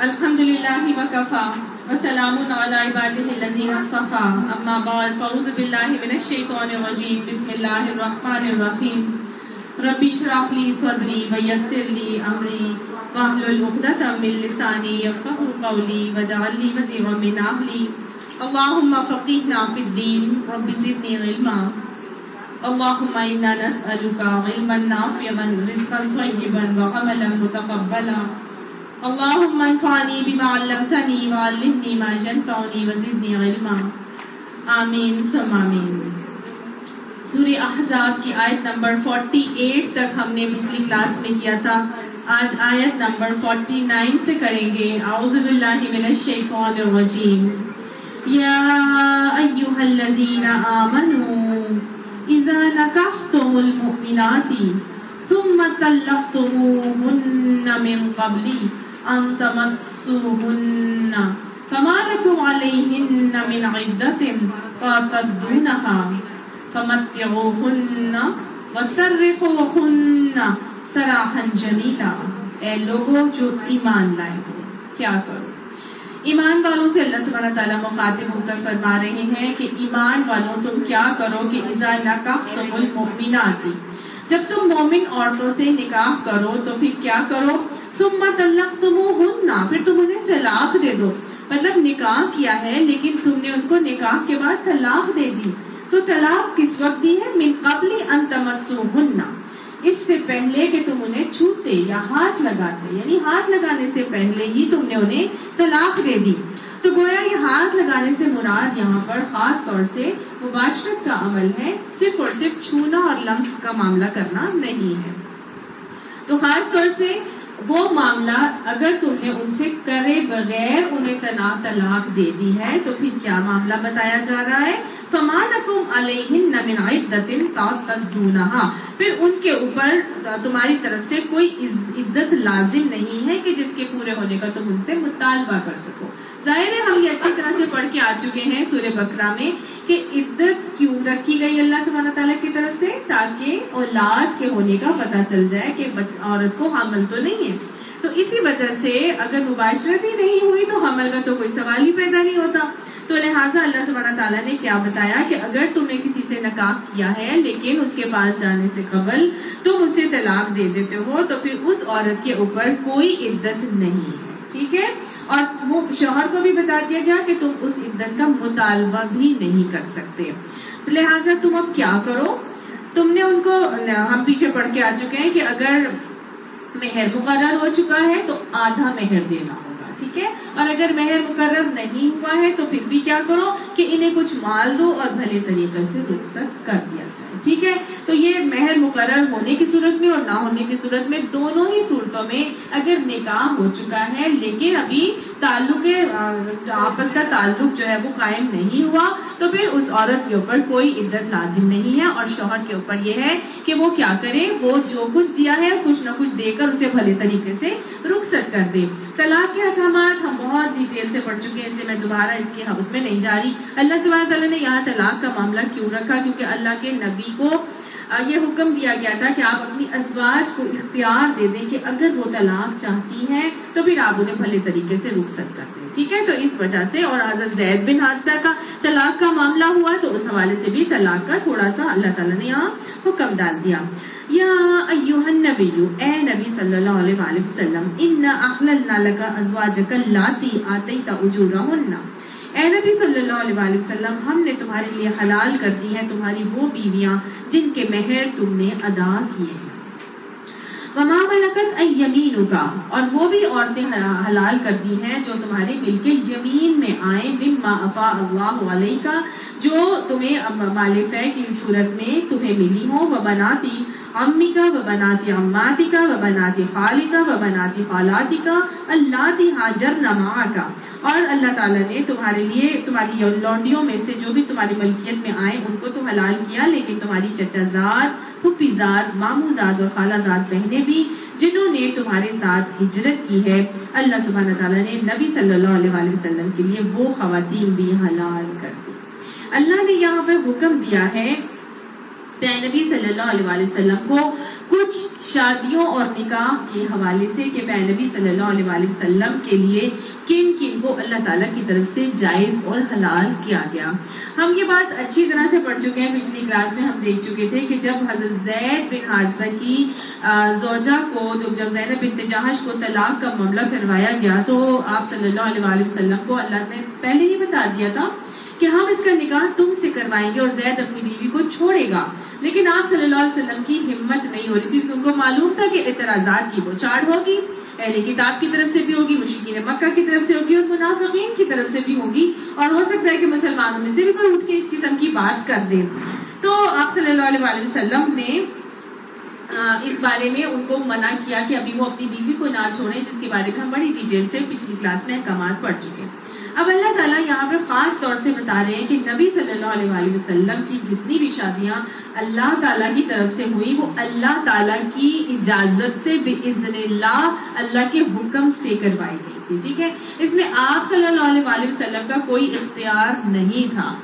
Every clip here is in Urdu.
الحمد للہ وکفا وسلام علی عبادہ الذین اصطفى اما بعد فاعوذ باللہ من الشیطان الرجیم بسم اللہ الرحمن الرحیم رب اشرح لی صدری ویسر لی امری واحلل عقدۃ من لسانی یفقهوا قولی واجعل لی وزیرا من اہلی اللہم فقہنا فی الدین رب زدنی علما اللہم انا نسألک علما نافعا رزقا طیبا وعملا متقبلا اللہم انفعنی بما علمتنی وعلمنی ما ینفعنی وزدنی علما آمین ثم آمین۔ سورہ احزاب کی آیت نمبر 48 تک ہم نے پچھلی کلاس میں کیا تھا، آج آیت نمبر 49 سے کریں گے۔ اعوذ باللہ من الشیطان الرجیم۔ یا ایہا الذین آمنوا اذا نکحتم المؤمنات ثم طلقتموهن من قبل ان تمسوهن فما لكم عليهن من عدة تعتدونها فمتعوهن وسرحوهن سراحا جمیلا۔ اے لوگوں جو ایمان لائے ہو کیا کرو؟ ایمان والوں سے اللہ سبحانہ تعالیٰ مخاطب ہو کر فرما رہے ہیں کہ ایمان والوں تم کیا کرو کہ اذا نکحتم المؤمنات، جب تم مومن عورتوں سے نکاح کرو تو پھر کیا کرو؟ ثم طلقتموہن، پھر تم انہیں طلاق دے دو۔ مطلب نکاح کیا ہے لیکن تم نے ان کو نکاح کے بعد طلاق دے دی۔ تو طلاق کس وقت دی ہے؟ من قبل ان تمسوہن، اس سے پہلے کہ تم انہیں چھوتے یا ہاتھ لگاتے، یعنی ہاتھ لگانے سے پہلے ہی تم نے انہیں طلاق دے دی۔ تو گویا یہ ہاتھ لگانے سے مراد یہاں پر خاص طور سے مباشرت کا عمل ہے، صرف اور صرف چھونا اور لمس کا معاملہ کرنا نہیں ہے۔ تو خاص طور سے وہ معاملہ اگر تم نے ان سے کرے بغیر انہیں طلاق دے دی ہے تو پھر کیا معاملہ بتایا جا رہا ہے؟ فما لکم علیہن من عدۃ تعتدونہا، پھر ان کے اوپر تمہاری طرف سے کوئی عدت لازم نہیں ہے کہ جس کے پورے ہونے کا تم ان سے مطالبہ کر سکو۔ ظاہر ہے ہم یہ اچھی طرح سے پڑھ کے آ چکے ہیں سورہ بقرہ میں کہ عدت کیوں رکھی گئی اللہ سبحانہ تعالیٰ کی طرف سے، تاکہ اولاد کے ہونے کا پتہ چل جائے کہ عورت کو حمل تو نہیں ہے۔ تو اسی وجہ سے اگر مباشرت ہی نہیں ہوئی تو حمل کا تو کوئی سوال ہی پیدا نہیں ہوتا۔ تو لہٰذا اللہ سبحانہ تعالیٰ نے کیا بتایا کہ اگر تم نے کسی سے نکاح کیا ہے لیکن اس کے پاس جانے سے قبل تم اسے طلاق دے دیتے ہو تو پھر اس عورت کے اوپر کوئی عدت نہیں ہے، ٹھیک ہے؟ اور وہ شوہر کو بھی بتا دیا گیا کہ تم اس عدت کا مطالبہ بھی نہیں کر سکتے۔ لہٰذا تم اب کیا کرو؟ تم نے ان کو، ہم پیچھے پڑھ کے آ چکے ہیں کہ اگر مہر مقرر ہو چکا ہے تو آدھا مہر دینا ہوگا، ٹھیک ہے؟ اور اگر مہر مقرر نہیں ہوا ہے تو پھر بھی کیا کرو کہ انہیں کچھ مال دو اور بھلے طریقے سے رخصت کر دیا جائے، ٹھیک ہے؟ تو یہ مہر مقرر ہونے کی صورت میں اور نہ ہونے کی صورت میں، دونوں ہی صورتوں میں اگر نکاح ہو چکا ہے لیکن ابھی تعلق آپس کا تعلق جو ہے وہ قائم نہیں ہوا تو پھر اس عورت کے اوپر کوئی عدت لازم نہیں ہے، اور شوہر کے اوپر یہ ہے کہ وہ کیا کرے، وہ جو کچھ دیا ہے کچھ نہ کچھ دے کر اسے بھلے طریقے سے رخصت کر دے۔ طلاق کے احکامات ہم بہت ڈیٹیل سے پڑھ چکے ہیں، اس لیے میں دوبارہ اس میں نہیں جا رہی۔ اللہ سبحانہ تعالیٰ نے یہاں طلاق کا معاملہ کیوں رکھا؟ کیونکہ اللہ کے نبی کو یہ حکم دیا گیا تھا کہ آپ اپنی ازواج کو اختیار دے دیں کہ اگر وہ طلاق چاہتی ہیں تو پھر آپ انہیں بھلے طریقے سے رخصت کر دیں، ٹھیک ہے؟ تو اس وجہ سے، اور حضرت زید بن حارثہ کا طلاق کا معاملہ ہوا تو اس حوالے سے بھی طلاق کا تھوڑا سا اللہ تعالیٰ نے یہاں حکم ڈال دیا۔ یا ایھا النبی، اے نبی صلی اللہ علیہ وآلہ وسلم، انا احللنا لک ازواجک اللاتی آتیت اجورہن، اے نبی صلی اللہ علیہ وآلہ وسلم، ہم نے تمہارے لیے حلال کر دی ہیں تمہاری وہ بیویاں جن کے مہر تم نے ادا کیے ہیں۔ وما ملکت ایمینک، اور وہ بھی عورتیں حلال کر دی ہیں جو تمہارے ملک یمین میں آئیں، مما افاء اللہ علیک، جو تمہیں مال فے کی صورت میں تمہیں ملی ہوں، وبناتی عمک وبناتی عماتک وبناتی خالک وبناتی خالاتک اللاتی ہاجرن معک، اور اللہ تعالیٰ نے تمہارے لیے تمہاری لونڈیوں میں سے جو بھی تمہاری ملکیت میں آئیں ان کو تو حلال کیا، لیکن تمہاری چچا زاد، پھپھی زاد، ماموں زاد اور خالہ زاد بہنیں بھی جنہوں نے تمہارے ساتھ ہجرت کی ہے، اللہ سبحانہ تعالیٰ نے نبی صلی اللہ علیہ وآلہ وسلم کے لیے وہ خواتین بھی حلال کر دی۔ اللہ نے یہاں پہ حکم دیا ہے نبی صلی اللہ علیہ وآلہ وسلم کو کچھ شادیوں اور نکاح کے حوالے سے کہ میں نبی صلی اللہ علیہ وسلم کے لیے کن کن کو اللہ تعالیٰ کی طرف سے جائز اور حلال کیا گیا. ہم یہ بات اچھی طرح سے پڑھ چکے ہیں. پچھلی کلاس میں ہم دیکھ چکے تھے کہ جب حضرت زید بن حارثہ کی زوجہ کو جب زینب بنت جہش کو طلاق کا معاملہ کروایا گیا تو آپ صلی اللہ علیہ وسلم کو اللہ نے پہلے ہی بتا دیا تھا کہ ہم اس کا نکاح تم سے کروائیں گے اور زید اپنی بیوی کو چھوڑے گا. لیکن آپ صلی اللہ علیہ وسلم کی ہمت نہیں ہو رہی تھی. ان کو معلوم تھا کہ اعتراضات کی بوچھاڑ ہوگی, اہل کتاب کی طرف سے بھی ہوگی, مشرکین مکہ کی طرف سے ہوگی اور منافقین کی طرف سے بھی ہوگی, اور ہو سکتا ہے کہ مسلمانوں میں سے بھی کوئی اٹھ کے اس قسم کی بات کر دے. تو آپ صلی اللہ علیہ وسلم نے اس بارے میں ان کو منع کیا کہ ابھی وہ اپنی بیوی کو نہ چھوڑیں, جس کے بارے میں ہم بڑی ڈیٹیل سے پچھلی کلاس میں احکامات پڑھ چکے ہیں. اب اللہ تعالیٰ یہاں پہ خاص طور سے بتا رہے ہیں کہ نبی صلی اللہ علیہ وسلم کی جتنی بھی شادیاں اللہ تعالیٰ کی طرف سے ہوئی وہ اللہ تعالیٰ کی اجازت سے بإذن اللہ کے حکم سے کروائی گئی تھی. ٹھیک ہے, اس میں آپ صلی اللہ علیہ وسلم کا کوئی اختیار نہیں تھا.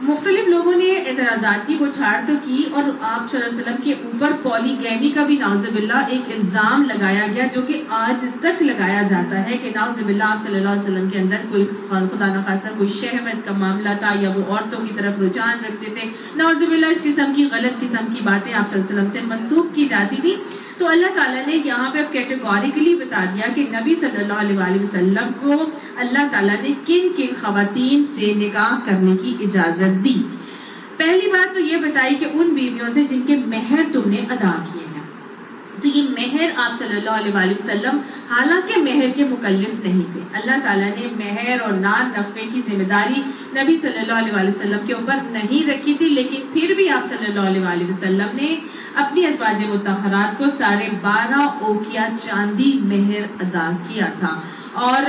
مختلف لوگوں نے اعتراضات کی بوچھاڑ تو کی اور آپ صلی اللہ علیہ وسلم کے اوپر پولیگیمی کا بھی نعوذ باللہ ایک الزام لگایا گیا, جو کہ آج تک لگایا جاتا ہے کہ نعوذ باللہ آپ صلی اللہ علیہ وسلم کے اندر کوئی خدا نخواستہ کوئی شہوت کا معاملہ تھا یا وہ عورتوں کی طرف رجحان رکھتے تھے. نعوذ باللہ اس قسم کی غلط قسم کی باتیں آپ صلی اللہ علیہ وسلم سے منسوب کی جاتی تھی. تو اللہ تعالیٰ نے یہاں پہ اب کیٹیگوریکلی بتا دیا کہ نبی صلی اللہ علیہ وسلم کو اللہ تعالیٰ نے کن کن خواتین سے نکاح کرنے کی اجازت دی. پہلی بات تو یہ بتائی کہ ان بیویوں سے جن کے مہر تم نے ادا کیے ہیں. تو یہ مہر آپ صلی اللہ علیہ وسلم حالانکہ مہر کے مکلف نہیں تھے. اللہ تعالیٰ نے مہر اور نان نفقے کی ذمہ داری نبی صلی اللہ علیہ وسلم کے اوپر نہیں رکھی تھی, لیکن پھر بھی آپ صلی اللہ علیہ وسلم نے اپنی ازواج مطہرات کو 12.5 اوقیہ چاندی مہر ادا کیا تھا. اور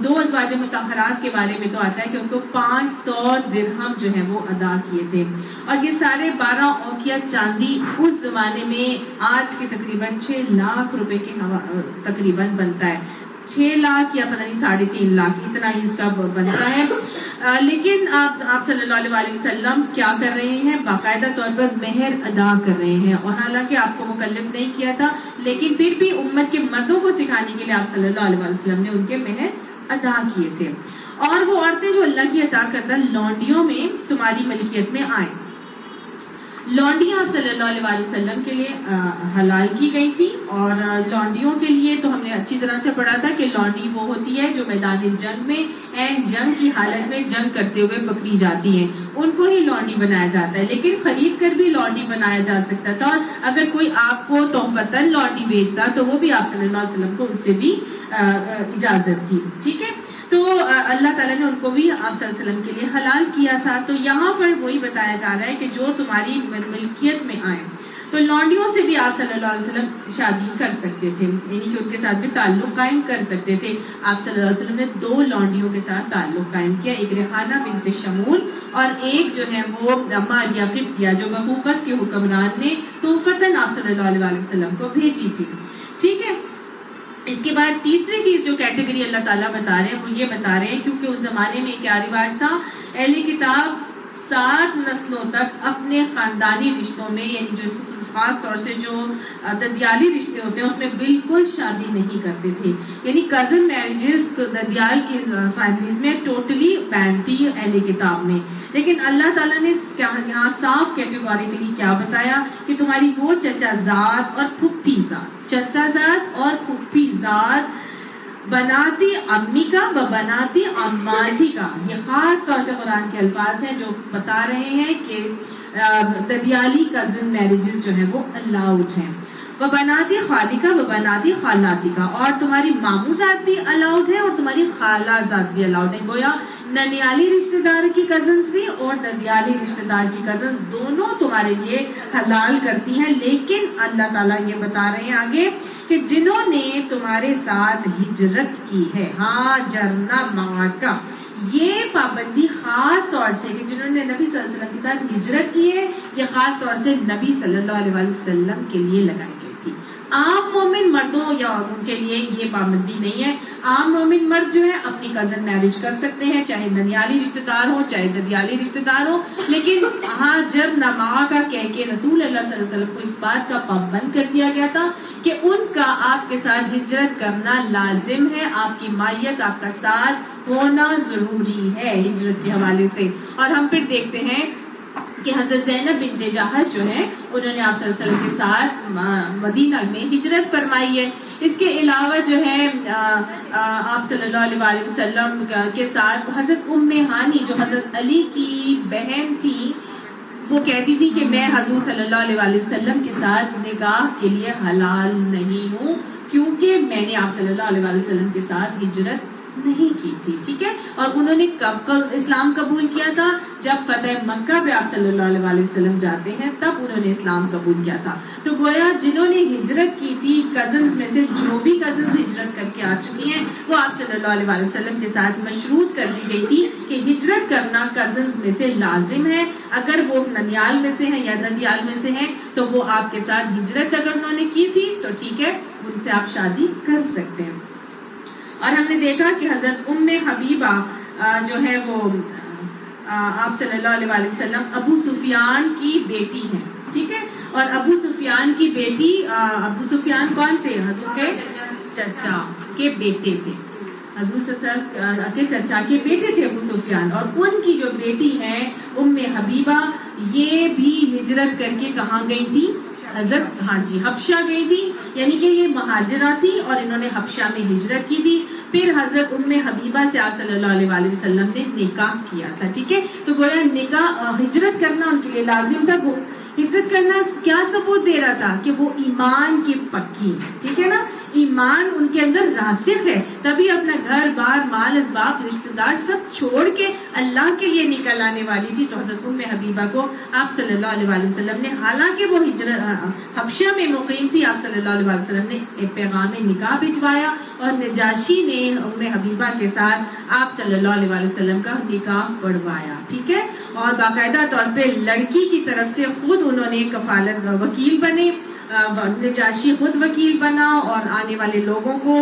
2 ازواج مطہرات کے بارے میں تو آتا ہے کہ ان کو 500 درہم جو ہے وہ ادا کیے تھے. اور یہ 12.5 اوقیہ چاندی اس زمانے میں آج کے تقریباً 6 لاکھ روپے کے تقریباً بنتا ہے. 6 لاکھ یا پتہ نہیں 3.5 لاکھ اتنا ہی اس کا بنتا ہے. لیکن آپ صلی اللہ علیہ وسلم کیا کر رہے ہیں, باقاعدہ طور پر مہر ادا کر رہے ہیں. اور حالانکہ آپ کو مکلف نہیں کیا تھا, لیکن پھر بھی امت کے مردوں کو سکھانے کے لیے آپ صلی اللہ علیہ وسلم نے ان کے مہر ادا کیے تھے. اور وہ عورتیں جو اللہ کی عطا کردہ لونڈیوں میں تمہاری ملکیت میں آئیں, لونڈیاں آپ صلی اللہ علیہ وسلم کے لیے حلال کی گئی تھی. اور لونڈیوں کے لیے تو ہم نے اچھی طرح سے پڑھا تھا کہ لونڈی وہ ہوتی ہے جو میدان جنگ میں جنگ کی حالت میں جنگ کرتے ہوئے پکڑی جاتی ہیں, ان کو ہی لونڈی بنایا جاتا ہے. لیکن خرید کر بھی لونڈی بنایا جا سکتا تھا, اور اگر کوئی آپ کو تحفتاً لونڈی بیچتا تو وہ بھی آپ صلی اللہ علیہ وسلم کو اس سے بھی اجازت تھی. ٹھیک ہے, تو اللہ تعالیٰ نے ان کو بھی آپ صلی اللہ علیہ وسلم کے لیے حلال کیا تھا. تو یہاں پر وہی بتایا جا رہا ہے کہ جو تمہاری ملکیت میں آئیں, تو لونڈیوں سے بھی آپ صلی اللہ علیہ وسلم شادی کر سکتے تھے, یعنی کہ ان کے ساتھ بھی تعلق قائم کر سکتے تھے. آپ صلی اللہ علیہ وسلم نے 2 لونڈیوں کے ساتھ تعلق قائم کیا, ایک ریحانہ بنت شمول اور ایک جو ہے وہ ماریہ قبطیہ جو بقوقس کے حکمران نے تحفتاً آپ صلی اللہ علیہ وسلم کو بھیجی تھی. ٹھیک ہے, اس کے بعد تیسری چیز جو کیٹیگری اللہ تعالیٰ بتا رہے ہیں وہ یہ بتا رہے ہیں, کیونکہ اس زمانے میں کیا رواج تھا, اہل کتاب 7 نسلوں تک اپنے خاندانی رشتوں میں, یعنی جو خاص طور سے جو ددیالی رشتے ہوتے ہیں اس میں بالکل شادی نہیں کرتے تھے. یعنی کزن میرجز ددیال کی فیملیز میں ٹوٹلی بین تھی اہل کتاب میں. لیکن اللہ تعالیٰ نے یہاں صاف کیٹیگوریکلی کیا بتایا کہ تمہاری وہ چچا زاد اور پھپھی زاد, چچا زاد اور پھپھی زاد بناتی امی کا و بناتی اماتی کا, یہ خاص طور سے قرآن کے الفاظ ہیں جو بتا رہے ہیں کہ ددیالی کزن میرجز جو ہیں وہ الاؤڈ ہیں. وہ بناتی خالی کا و بناتی خالاتی کا, اور تمہاری ماموں زاد بھی الاؤڈ ہے اور تمہاری خالہ زاد بھی الاؤڈ ہے. گویا ننیالی رشتہ دار کی کزنز بھی اور ددیالی رشتہ دار کی کزنز دونوں تمہارے لیے حلال کرتی ہیں. لیکن اللہ تعالیٰ یہ بتا رہے ہیں آگے کہ جنہوں نے تمہارے ساتھ ہجرت کی ہے, ہاں جرنا معاکا, یہ پابندی خاص طور سے کہ جنہوں نے نبی صلی اللہ علیہ وسلم کے ساتھ ہجرت کی ہے, یہ خاص طور سے نبی صلی اللہ علیہ وسلم کے لیے لگائی گئی تھی. عام مومن مردوں یا ان کے لیے یہ پابندی نہیں ہے. عام مومن مرد جو ہے اپنی کزن میرج کر سکتے ہیں، چاہے ننیالی رشتہ دار ہو چاہے ددیالی رشتہ دار ہو، لیکن ہاجر نما کا کہہ کے رسول اللہ صلی اللہ علیہ وسلم کو اس بات کا پابند کر دیا گیا تھا کہ ان کا آپ کے ساتھ ہجرت کرنا لازم ہے، آپ کی مائیت آپ کا ساتھ ہونا ضروری ہے ہجرت کے حوالے سے. اور ہم پھر دیکھتے ہیں کہ حضرت زینب بنت جہش جو ہے انہوں نے آپ صلی اللہ علیہ وسلم کے ساتھ مدینہ میں ہجرت فرمائی ہے. اس کے علاوہ جو ہے آپ صلی اللہ علیہ وسلم کے ساتھ حضرت ام ہانی جو حضرت علی کی بہن تھی، وہ کہتی تھی کہ میں حضور صلی اللہ علیہ وسلم کے ساتھ نکاح کے لیے حلال نہیں ہوں کیونکہ میں نے آپ صلی اللہ علیہ وسلم کے ساتھ ہجرت نہیں کی تھی. ٹھیک ہے. اور انہوں نے کب اسلام قبول کیا تھا؟ جب فتح مکہ پہ آپ صلی اللہ علیہ وسلم جاتے ہیں تب انہوں نے اسلام قبول کیا تھا. تو گویا جنہوں نے ہجرت کی تھی کزنز میں سے جو بھی کزنز ہجرت کر کے آ چکی ہیں وہ آپ صلی اللہ علیہ وسلم کے ساتھ مشروط کر دی گئی تھی کہ ہجرت کرنا کزنز میں سے لازم ہے. اگر وہ ننیال میں سے ہیں یا ددیال میں سے ہیں تو وہ آپ کے ساتھ ہجرت اگر انہوں نے کی تھی تو ٹھیک ہے، ان سے آپ شادی کر سکتے ہیں. اور ہم نے دیکھا کہ حضرت ام حبیبہ جو ہے وہ آپ صلی اللہ علیہ وسلم ابو سفیان کی بیٹی ہیں. ٹھیک ہے. اور ابو سفیان کی بیٹی، ابو سفیان کون تھے؟ حضور کے چچا کے بیٹے تھے. حضور کے چچا کے بیٹے تھے ابو سفیان. اور ان کی جو بیٹی ہے ام حبیبہ، یہ بھی ہجرت کر کے کہاں گئی تھی؟ حضرت حبشہ گئی تھی. یعنی کہ یہ مہاجرہ تھی اور انہوں نے حبشہ میں ہجرت کی تھی. پھر حضرت ام حبیبہ سے آپ صلی اللہ علیہ وسلم نے نکاح کیا تھا. ٹھیک ہے. تو گویا نکاح، ہجرت کرنا ان کے لیے لازم تھا. ہجرت کرنا کیا ثبوت دے رہا تھا؟ کہ وہ ایمان کی پکی. ٹھیک ہے نا. ایمان ان کے اندر راسخ ہے، تبھی اپنا گھر بار مال اسباب رشتہ دار سب چھوڑ کے اللہ کے لیے نکل آنے والی تھی. تو حضرت ام حبیبہ کو آپ صلی اللہ علیہ وسلم نے، حالانکہ وہ حبشہ میں مقیم تھی، آپ صلی اللہ علیہ وسلم نے پیغام نکاح بھجوایا اور نجاشی نے ام حبیبہ کے ساتھ آپ صلی اللہ علیہ وسلم کا نکاح پڑھوایا. ٹھیک ہے. اور باقاعدہ طور پہ لڑکی کی طرف سے خود انہوں نے کفالت وکیل بنے، نجاشی خود وکیل بنا اور آنے والے لوگوں کو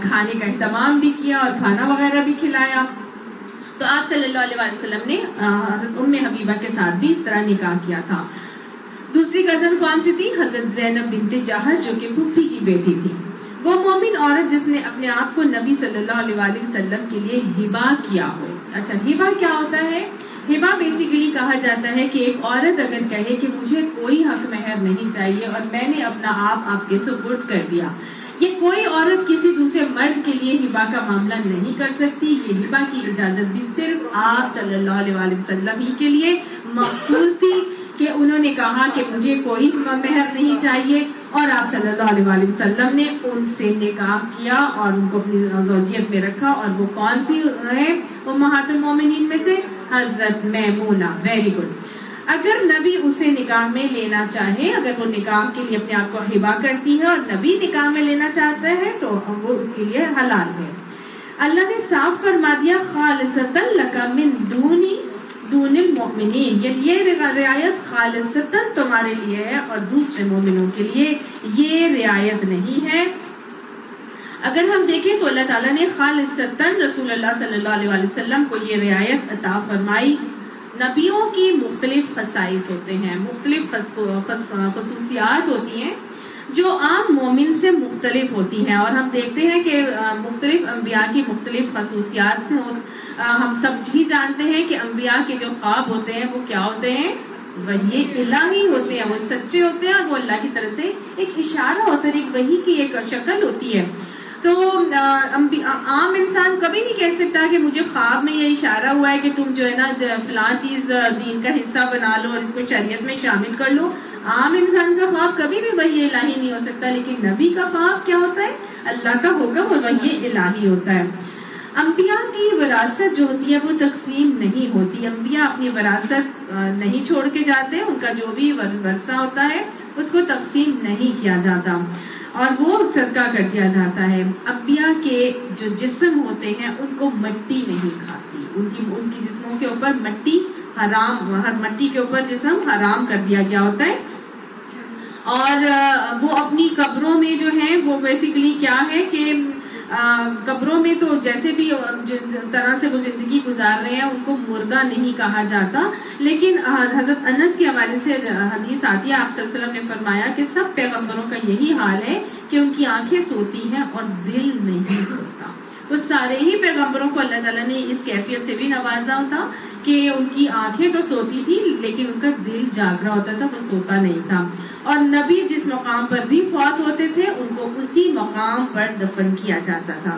کھانے کا اہتمام بھی کیا اور کھانا وغیرہ بھی کھلایا. تو آپ صلی اللہ علیہ وسلم نے حضرت ام حبیبہ کے ساتھ بھی اس طرح نکاح کیا تھا. دوسری کزن کون سی تھی؟ حضرت زینب بنت جہش جو کہ پھوپھی کی بیٹی تھی. وہ مومن عورت جس نے اپنے آپ کو نبی صلی اللہ علیہ وسلم کے لیے ہبہ کیا ہو. اچھا، ہبہ کیا ہوتا ہے؟ ہبہ بیسیکلی کہا جاتا ہے کہ ایک عورت اگر کہے کہ مجھے کوئی حق مہر نہیں چاہیے اور میں نے اپنا آپ کے سپرد کر دیا، یہ کوئی عورت کسی دوسرے مرد کے لیے ہبہ کا معاملہ نہیں کر سکتی. یہ ہبہ کی اجازت بھی صرف آپ صلی اللہ علیہ وسلم ہی کے لیے مخصوص تھی کہ انہوں نے کہا کہ مجھے کوئی مہر نہیں چاہیے اور آپ صلی اللہ علیہ وسلم نے ان سے نکاح کیا اور ان کو اپنی زوجیت میں رکھا. اور وہ کون سی ہے امہات المومنین میں سے؟ حضرت میمونہ. Very good. اگر نبی اسے نکاح میں لینا چاہے، اگر وہ نکاح کے لیے اپنے آپ کو ہبہ کرتی ہے اور نبی نکاح میں لینا چاہتا ہے تو وہ اس کے لیے حلال ہے. اللہ نے صاف فرما دیا خالصۃ لک من دون المؤمنین، یعنی یہ رعایت خالصتاً تمہارے لیے ہے اور دوسرے مومنوں کے لیے یہ رعایت نہیں ہے. اگر ہم دیکھیں تو اللہ تعالیٰ نے خالصتاً رسول اللہ صلی اللہ علیہ وسلم کو یہ رعایت عطا فرمائی. نبیوں کی مختلف خصائص ہوتے ہیں، مختلف خصوصیات ہوتی ہیں جو عام مومن سے مختلف ہوتی ہیں. اور ہم دیکھتے ہیں کہ مختلف انبیاء کی مختلف خصوصیات ہم سب ہی جانتے ہیں کہ انبیاء کے جو خواب ہوتے ہیں وہ کیا ہوتے ہیں؟ وحی الہی ہوتے ہیں، وہ سچے ہوتے ہیں، وہ اللہ کی طرف سے ایک اشارہ ہوتا ہے، ایک وحی کی ایک شکل ہوتی ہے. تو عام انسان کبھی نہیں کہہ سکتا کہ مجھے خواب میں یہ اشارہ ہوا ہے کہ تم جو ہے نا فلاں چیز دین کا حصہ بنا لو اور اس کو شریعت میں شامل کر لو. عام انسان کا خواب کبھی بھی وحی الہی نہیں ہو سکتا، لیکن نبی کا خواب کیا ہوتا ہے؟ اللہ کا حکم اور وحی الہی ہوتا ہے. انبیاء کی وراثت جو ہوتی ہے وہ تقسیم نہیں ہوتی. انبیاء اپنی وراثت نہیں چھوڑ کے جاتے، ان کا جو بھی ورثہ ہوتا ہے اس کو تقسیم نہیں کیا جاتا اور وہ صدقہ کر دیا جاتا ہے. انبیاء کے جو جسم ہوتے ہیں ان کو مٹی نہیں کھاتی، ان کی جسموں کے اوپر مٹی حرام، ہر مٹی کے اوپر جسم حرام کر دیا گیا ہوتا ہے. اور وہ اپنی قبروں میں جو ہیں وہ بیسیکلی کیا ہے کہ قبروں میں تو جیسے بھی جس طرح سے وہ زندگی گزار رہے ہیں ان کو مردہ نہیں کہا جاتا، لیکن حضرت انس کے حوالے سے حدیث آتی ہے، آپ صلی اللہ علیہ وسلم نے فرمایا کہ سب پیغمبروں کا یہی حال ہے کہ ان کی آنکھیں سوتی ہیں اور دل نہیں سوتا۔ تو سارے ہی پیغمبروں کو اللہ تعالیٰ نے اس کیفیت سے بھی نوازا ہوتا کہ ان کی آنکھیں تو سوتی تھی لیکن ان کا دل جاگ رہا ہوتا تھا، وہ سوتا نہیں تھا۔ اور نبی جس مقام پر بھی فوت ہوتے تھے ان کو اسی مقام پر دفن کیا جاتا تھا۔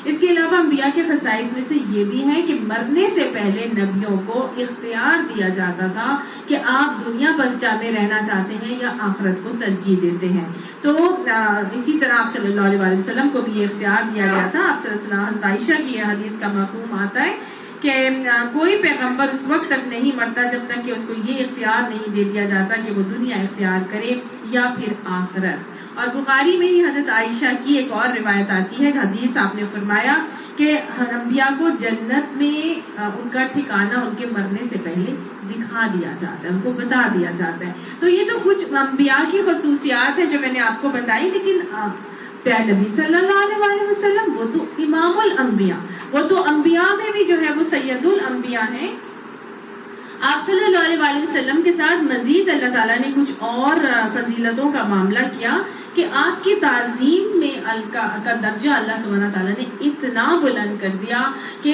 اس کے علاوہ انبیاء کے خصائص میں سے یہ بھی ہے کہ مرنے سے پہلے نبیوں کو اختیار دیا جاتا تھا کہ آپ دنیا پر میں رہنا چاہتے ہیں یا آخرت کو ترجیح دیتے ہیں۔ تو اسی طرح آپ صلی اللہ علیہ وسلم کو بھی یہ اختیار دیا گیا تھا۔ آپ صلی اللہ علیہ وسلم عائشہ کی یہ حدیث کا مفہوم آتا ہے کہ کوئی پیغمبر اس وقت تک نہیں مرتا جب تک کہ اس کو یہ اختیار نہیں دے دیا جاتا کہ وہ دنیا اختیار کرے یا پھر آخرت۔ اور بخاری میں ہی حضرت عائشہ کی ایک اور روایت آتی ہے، حدیث آپ نے فرمایا کہ انبیاء کو جنت میں ان کا ٹھکانہ ان کے مرنے سے پہلے دکھا دیا جاتا ہے، ان کو بتا دیا جاتا ہے۔ تو یہ تو کچھ انبیاء کی خصوصیات ہیں جو میں نے آپ کو بتائی، لیکن پیارے نبی صلی اللہ علیہ وسلم وہ تو امام الانبیاء، وہ تو انبیاء میں بھی جو ہے وہ سید الانبیاء ہیں۔ آپ صلی اللہ علیہ وسلم کے ساتھ مزید اللہ تعالیٰ نے کچھ اور فضیلتوں کا معاملہ کیا کہ آپ کی تعظیم میں کا درجہ اللہ سبحانہ تعالیٰ نے اتنا بلند کر دیا کہ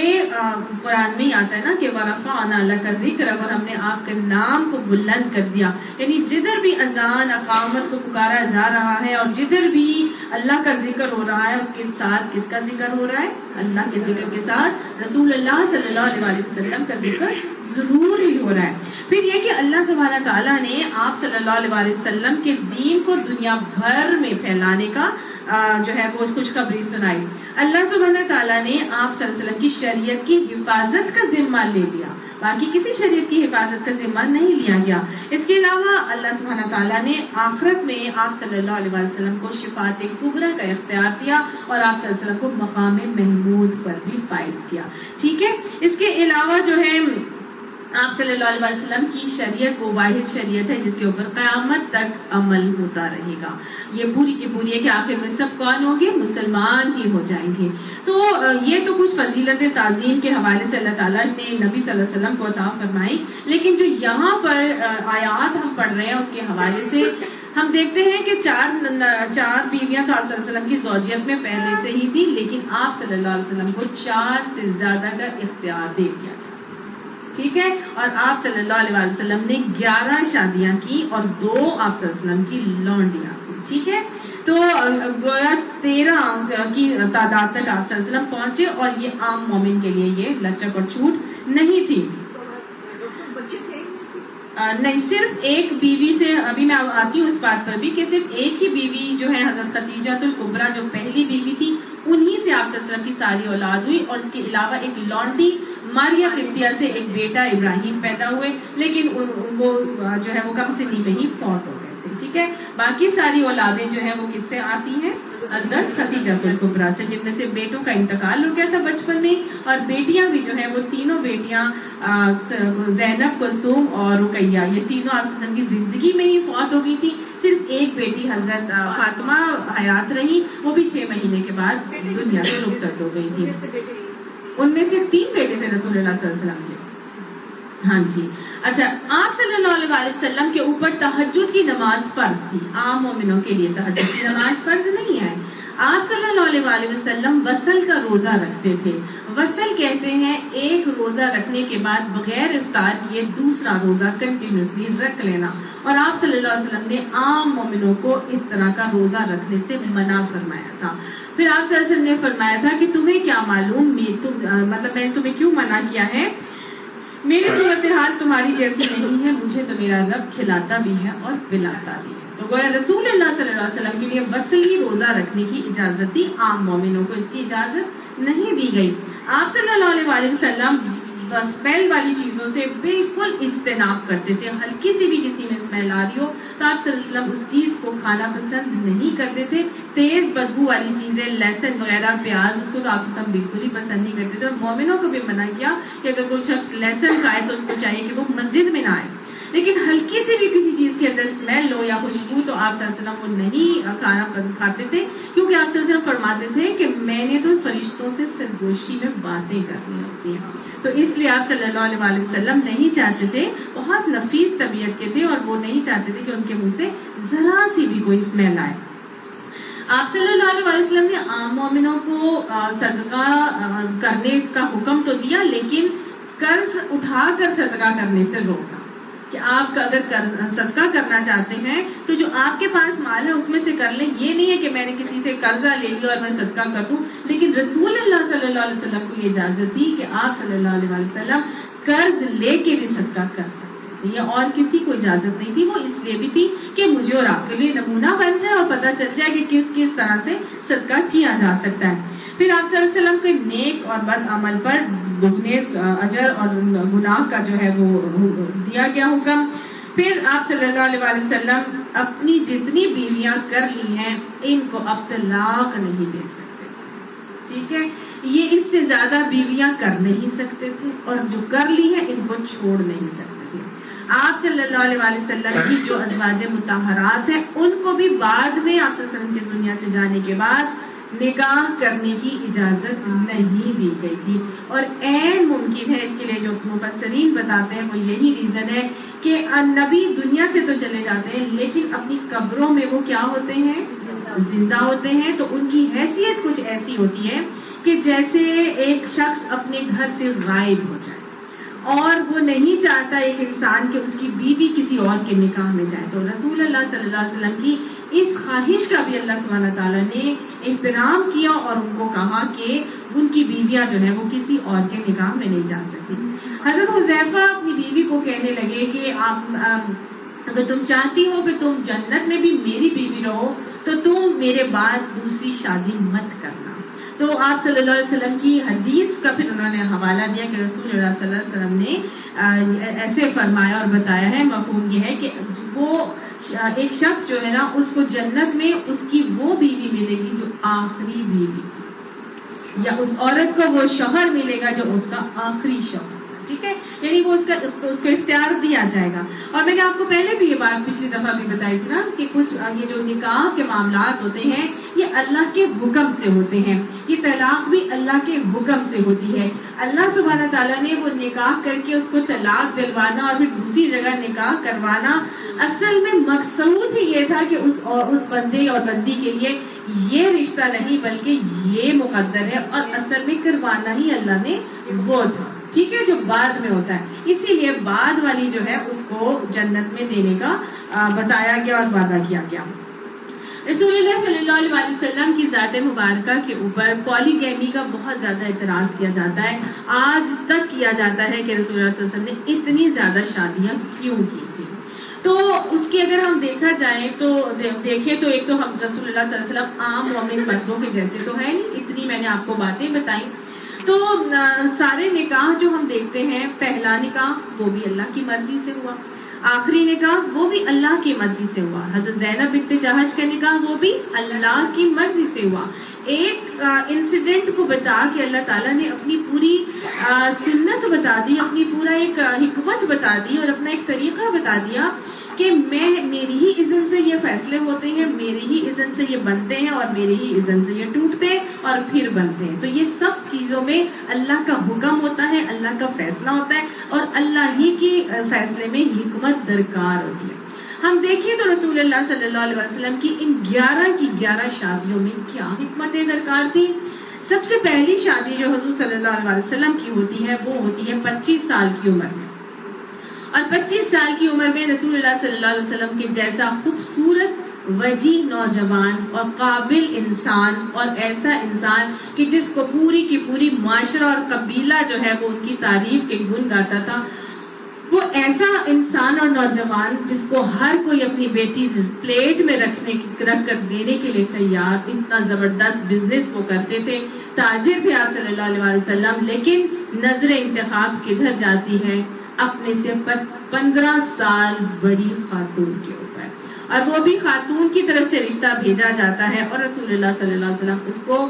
قرآن میں ہی آتا ہے نا کہ وَرَفَعْنَا لَكَ ذِكْرَكَ، اور ہم نے آپ کے نام کو بلند کر دیا۔ یعنی جدھر بھی اذان اقامت کو پکارا جا رہا ہے اور جدھر بھی اللہ کا ذکر ہو رہا ہے اس کے ساتھ کس کا ذکر ہو رہا ہے؟ اللہ کے ذکر کے ساتھ رسول اللہ صلی اللہ علیہ وسلم کا ذکر ضرور ہی ہو رہا ہے۔ پھر یہ کہ اللہ سبحانہ تعالیٰ نے آپ صلی اللہ علیہ وسلم کے دین کو دنیا بھر میں پھیلانے کا جو ہے وہ خوشخبری سنائی۔ اللہ سبحانہ تعالیٰ نے آپ صلی اللہ علیہ وسلم کی شریعت کی حفاظت کا ذمہ لے لیا، باقی کسی شریعت کی حفاظت کا ذمہ نہیں لیا گیا۔ اس کے علاوہ اللہ سبحانہ تعالیٰ نے آخرت میں آپ صلی اللہ علیہ وسلم کو شفاعت کبریٰ کا اختیار دیا اور آپ صلی اللہ علیہ وسلم کو مقام محمود پر بھی فائز کیا۔ ٹھیک ہے، اس کے علاوہ جو ہے آپ صلی اللہ علیہ وسلم کی شریعت وہ واحد شریعت ہے جس کے اوپر قیامت تک عمل ہوتا رہے گا۔ یہ پوری کی پوری ہے کہ آخر میں سب کون ہوں گے؟ مسلمان ہی ہو جائیں گے۔ تو یہ تو کچھ فضیلت تعظیم کے حوالے سے اللہ تعالیٰ نے نبی صلی اللہ علیہ وسلم کو عطا فرمائی، لیکن جو یہاں پر آیات ہم پڑھ رہے ہیں اس کے حوالے سے ہم دیکھتے ہیں کہ چار بیویاں تو آپ صلی اللہ علیہ وسلم کی زوجیت میں پہلے سے ہی تھی، لیکن آپ صلی اللہ علیہ وسلم کو 4 سے زیادہ کا اختیار دے دیا گیا۔ ٹھیک ہے، اور آپ صلی اللہ علیہ وسلم نے 11 شادیاں کی اور 2 آپ صلی اللہ علیہ وسلم کی لونڈیاں تھی۔ ٹھیک ہے، تو گویا 13 کی تعداد تک آپ صلی اللہ علیہ وسلم پہنچے، اور یہ عام مومن کے لیے یہ لچک اور چھوٹ نہیں تھی۔ نہیں، صرف ایک بیوی سے، ابھی میں آتی ہوں اس بات پر بھی کہ صرف ایک ہی بیوی جو ہے حضرت خدیجہ الکبریٰ جو پہلی بیوی تھی انہی سے آپ صلی اللہ علیہ وسلم کی ساری اولاد ہوئی، اور اس کے علاوہ ایک لونڈی ماریہ قبطیہ سے ایک بیٹا ابراہیم پیدا ہوئے، لیکن وہ جو ہے وہ کم سنی میں ہی فوت ہو گئے تھے۔ ٹھیک ہے، باقی ساری اولادیں جو ہیں وہ کس سے آتی ہیں؟ حضرت خدیجہ الکبریٰ سے، جن میں سے بیٹوں کا انتقال ہو گیا تھا بچپن میں، اور بیٹیاں بھی جو ہیں وہ تینوں بیٹیاں زینب، کلثوم اور رقیہ، یہ تینوں آپ صلی اللہ علیہ وسلم کی زندگی میں ہی فوت ہو گئی تھی۔ صرف ایک بیٹی حضرت فاطمہ حیات رہی، وہ بھی 6 مہینے کے بعد دنیا سے رخصت ہو گئی تھی۔ ان میں سے 3 بیٹے تھے رسول اللہ صلی اللہ علیہ وسلم کے۔ ہاں جی، اچھا، آپ صلی اللہ علیہ وسلم کے اوپر تہجد کی نماز فرض تھی۔ عام مومنوں کے لیے تہجد کی نماز فرض نہیں ہے۔ آپ صلی اللہ علیہ وسلم وصل کا روزہ رکھتے تھے۔ وصل کہتے ہیں ایک روزہ رکھنے کے بعد بغیر افطار کیے دوسرا روزہ کنٹینیوسلی رکھ لینا، اور آپ صلی اللہ علیہ وسلم نے عام مومنوں کو اس طرح کا روزہ رکھنے سے منع فرمایا تھا۔ پھر آپ صلی اللہ علیہ وسلم نے فرمایا تھا کہ تمہیں کیا معلوم مطلب میں نے تمہیں کیوں منع کیا ہے؟ میری صورتحال تمہاری جیسی نہیں ہے، مجھے تو میرا رب کھلاتا بھی ہے اور پلاتا بھی ہے۔ تو گویا رسول اللہ صلی اللہ علیہ وسلم کے لیے وصلی روزہ رکھنے کی اجازت دی، عام مومنوں کو اس کی اجازت نہیں دی گئی۔ آپ صلی اللہ علیہ وسلم اسمیل والی چیزوں سے بالکل اجتناب کرتے تھے۔ ہلکی سی بھی کسی میں اسمیل آ رہی ہو تو آپ صلی اللہ علیہ وسلم اس چیز کو کھانا پسند نہیں کرتے تھے۔ تیز بدبو والی چیزیں، لہسن وغیرہ، پیاز، اس کو تو آپ صلی اللہ علیہ وسلم بالکل ہی پسند نہیں کرتے تھے، اور مومنوں کو بھی منع کیا کہ اگر کوئی شخص لہسن کھائے تو اس کو چاہیے کہ وہ مسجد میں نہ آئے۔ لیکن ہلکی سے بھی کسی چیز کے اندر اسمیل ہو یا خوشبو تو آپ صلی اللہ علیہ وسلم وہ نہیں کھانا کھاتے تھے، کیونکہ آپ صلی اللہ علیہ وسلم فرماتے تھے کہ میں نے تو فرشتوں سے سرگوشی میں باتیں کرنی ہوتی ہیں، تو اس لیے آپ صلی اللہ علیہ وسلم نہیں چاہتے تھے، بہت نفیس طبیعت کے تھے اور وہ نہیں چاہتے تھے کہ ان کے منہ سے ذرا سی بھی کوئی اسمیل آئے۔ آپ صلی اللہ علیہ وسلم نے عام مومنوں کو صدقہ کرنے کا حکم تو دیا، لیکن قرض اٹھا کر صدقہ کرنے سے روکا کہ آپ اگر صدقہ کرنا چاہتے ہیں تو جو آپ کے پاس مال ہے اس میں سے کر لیں، یہ نہیں ہے کہ میں نے کسی سے قرضہ لے لیا اور میں صدقہ کر دوں، لیکن رسول اللہ صلی اللہ علیہ وسلم کو یہ اجازت دی کہ آپ صلی اللہ علیہ وسلم قرض لے کے بھی صدقہ کر سکتے تھے، یہ اور کسی کو اجازت نہیں تھی، وہ اس لیے بھی تھی کہ مجھے اور آپ کے لیے نمونہ بن جائے اور پتہ چل جائے کہ کس کس طرح سے صدقہ کیا جا سکتا ہے۔ پھر آپ صلی اللہ علیہ وسلم کے نیک اور بد عمل پر دگنے اجر اور گناہ کا جو ہے وہ دیا گیا حکم۔ پھر آپ صلی اللہ علیہ وسلم اپنی جتنی بیویاں کر لی ہیں ان کو اب طلاق نہیں دے سکتے، ٹھیک ہے، یہ اس سے زیادہ بیویاں کر نہیں سکتے تھے، اور جو کر لی ہیں ان کو چھوڑ نہیں سکتے تھے۔ آپ صلی اللہ علیہ وسلم کی جو ازواج مطہرات ہیں ان کو بھی بعد میں آپ صلی اللہ علیہ وسلم کی دنیا سے جانے کے بعد نکاح کرنے کی اجازت نہیں دی گئی تھی، اور عین ممکن ہے، اس کے لیے جو مفسرین بتاتے ہیں وہ یہی ریزن ہے کہ نبی دنیا سے تو چلے جاتے ہیں لیکن اپنی قبروں میں وہ کیا ہوتے ہیں؟ زندہ ہوتے ہیں، تو ان کی حیثیت کچھ ایسی ہوتی ہے کہ جیسے ایک شخص اپنے گھر سے غائب ہو جائے اور وہ نہیں چاہتا ایک انسان کہ اس کی بیوی کسی اور کے نکاح میں جائے، تو رسول اللہ صلی اللہ علیہ وسلم کی اس خواہش کا بھی اللہ سبحانہ تعالیٰ نے احترام کیا اور ان کو کہا کہ ان کی بیویاں جو ہے وہ کسی اور کے نکاح میں نہیں جا سکتی۔ حضرت حذیفہ اپنی بیوی کو کہنے لگے کہ آپ اگر تم چاہتی ہو کہ تم جنت میں بھی میری بیوی رہو تو تم میرے بعد دوسری شادی مت کرنا۔ تو آپ صلی اللہ علیہ وسلم کی حدیث کا پھر انہوں نے حوالہ دیا کہ رسول اللہ صلی اللہ علیہ وسلم نے ایسے فرمایا اور بتایا ہے، مفہوم یہ ہے کہ وہ ایک شخص جو ہے نا اس کو جنت میں اس کی وہ بیوی ملے گی جو آخری بیوی تھی، یا اس عورت کو وہ شوہر ملے گا جو اس کا آخری شوہر، ٹھیک ہے، یعنی وہ اس کو اختیار دیا جائے گا۔ اور میں نے آپ کو پہلے بھی یہ بات پچھلی دفعہ بھی بتائی تھی نا کہ کچھ یہ جو نکاح کے معاملات ہوتے ہیں یہ اللہ کے حکم سے ہوتے ہیں، یہ طلاق بھی اللہ کے حکم سے ہوتی ہے۔ اللہ سبحانہ تعالیٰ نے وہ نکاح کر کے اس کو طلاق دلوانا اور پھر دوسری جگہ نکاح کروانا، اصل میں مقصود ہی یہ تھا کہ اس بندے اور بندی کے لیے یہ رشتہ نہیں بلکہ یہ مقدر ہے، اور اصل میں کروانا ہی اللہ نے وہ تھا، ٹھیک ہے، جو بعد میں ہوتا ہے، اسی لیے بعد والی جو ہے اس کو جنت میں دینے کا بتایا گیا اور وعدہ کیا گیا۔ رسول اللہ صلی اللہ علیہ وسلم کی ذات مبارکہ کے اوپر پالیگیمی کا بہت زیادہ اعتراض کیا جاتا ہے، آج تک کیا جاتا ہے کہ رسول اللہ صلی اللہ علیہ وسلم نے اتنی زیادہ شادیاں کیوں کی تھی۔ تو اس کی اگر ہم دیکھا جائے تو دیکھیں تو ایک تو ہم رسول اللہ صلی اللہ علیہ وسلم عام مومن مردوں کے جیسے تو ہے نہیں، اتنی میں نے آپ کو باتیں بتائیں۔ تو سارے نکاح جو ہم دیکھتے ہیں، پہلا نکاح وہ بھی اللہ کی مرضی سے ہوا، آخری نکاح وہ بھی اللہ کی مرضی سے ہوا، حضرت زینب بنت جہش کا نکاح وہ بھی اللہ کی مرضی سے ہوا۔ ایک انسیڈنٹ کو بتا کے اللہ تعالیٰ نے اپنی پوری سنت بتا دی، اپنی پورا ایک حکمت بتا دی اور اپنا ایک طریقہ بتا دیا کہ میری ہی اذن سے یہ فیصلے ہوتے ہیں، میری ہی اذن سے یہ بنتے ہیں اور میری ہی اذن سے یہ ٹوٹتے ہیں اور پھر بنتے ہیں۔ تو یہ سب چیزوں میں اللہ کا حکم ہوتا ہے، اللہ کا فیصلہ ہوتا ہے اور اللہ ہی کے فیصلے میں حکمت درکار ہوتی ہے۔ ہم دیکھیں تو رسول اللہ صلی اللہ علیہ وسلم کی ان 11 کی 11 شادیوں میں کیا حکمتیں درکار تھی۔ سب سے پہلی شادی جو حضور صلی اللہ علیہ وسلم کی ہوتی ہے وہ ہوتی ہے 25 سال کی عمر میں، اور 25 سال کی عمر میں رسول اللہ صلی اللہ علیہ وسلم کے جیسا خوبصورت وجیح نوجوان اور قابل انسان اور ایسا انسان کہ جس کو پوری کی پوری معاشرہ اور قبیلہ جو ہے وہ ان کی تعریف کے گن گاتا تھا، وہ ایسا انسان اور نوجوان جس کو ہر کوئی اپنی بیٹی پلیٹ میں رکھ کر دینے کے لیے تیار، اتنا زبردست بزنس وہ کرتے تھے، تاجر تھے آپ صلی اللہ علیہ وسلم، لیکن نظر انتخاب کدھر جاتی ہے؟ اپنے سے 15 سال بڑی خاتون کے اوپر، اور وہ بھی خاتون کی طرف سے رشتہ بھیجا جاتا ہے، اور رسول اللہ صلی اللہ علیہ وسلم اس کو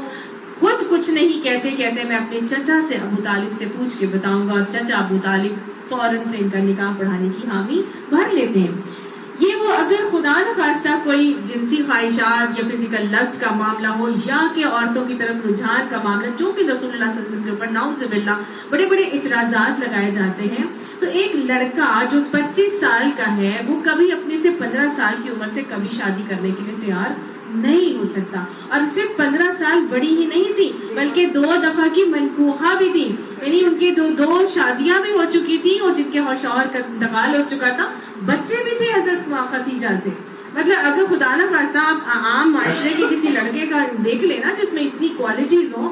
خود کچھ نہیں کہتے میں اپنے چچا سے ابو طالب سے پوچھ کے بتاؤں گا، اور چچا ابو طالب فوراً سے ان کا نکاح پڑھانے کی حامی بھر لیتے ہیں. یہ وہ اگر خدا نخواستہ کوئی جنسی خواہشات یا فزیکل لسٹ کا معاملہ ہو یا کہ عورتوں کی طرف رجحان کا معاملہ، جو کہ رسول اللہ صلی اللہ علیہ وسلم کے اوپر نعوذ باللہ بڑے بڑے اعتراضات لگائے جاتے ہیں، تو ایک لڑکا جو 25 سال کا ہے وہ کبھی اپنے سے 15 سال کی عمر سے کبھی شادی کرنے کے لیے تیار نہیں ہو سکتا. اور صرف 15 سال بڑی ہی نہیں تھی بلکہ 2 دفعہ کی منکوحہ بھی تھی، یعنی ان کے دو شادیاں بھی ہو چکی تھی اور جن کے شوہر کا انتقال ہو چکا تھا، بچے بھی تھے حضرت خدیجہ سے. مطلب اگر خدا نہ خواستہ آپ عام معاشرے کے کسی لڑکے کا دیکھ لینا جس میں اتنی کوالٹیز ہوں،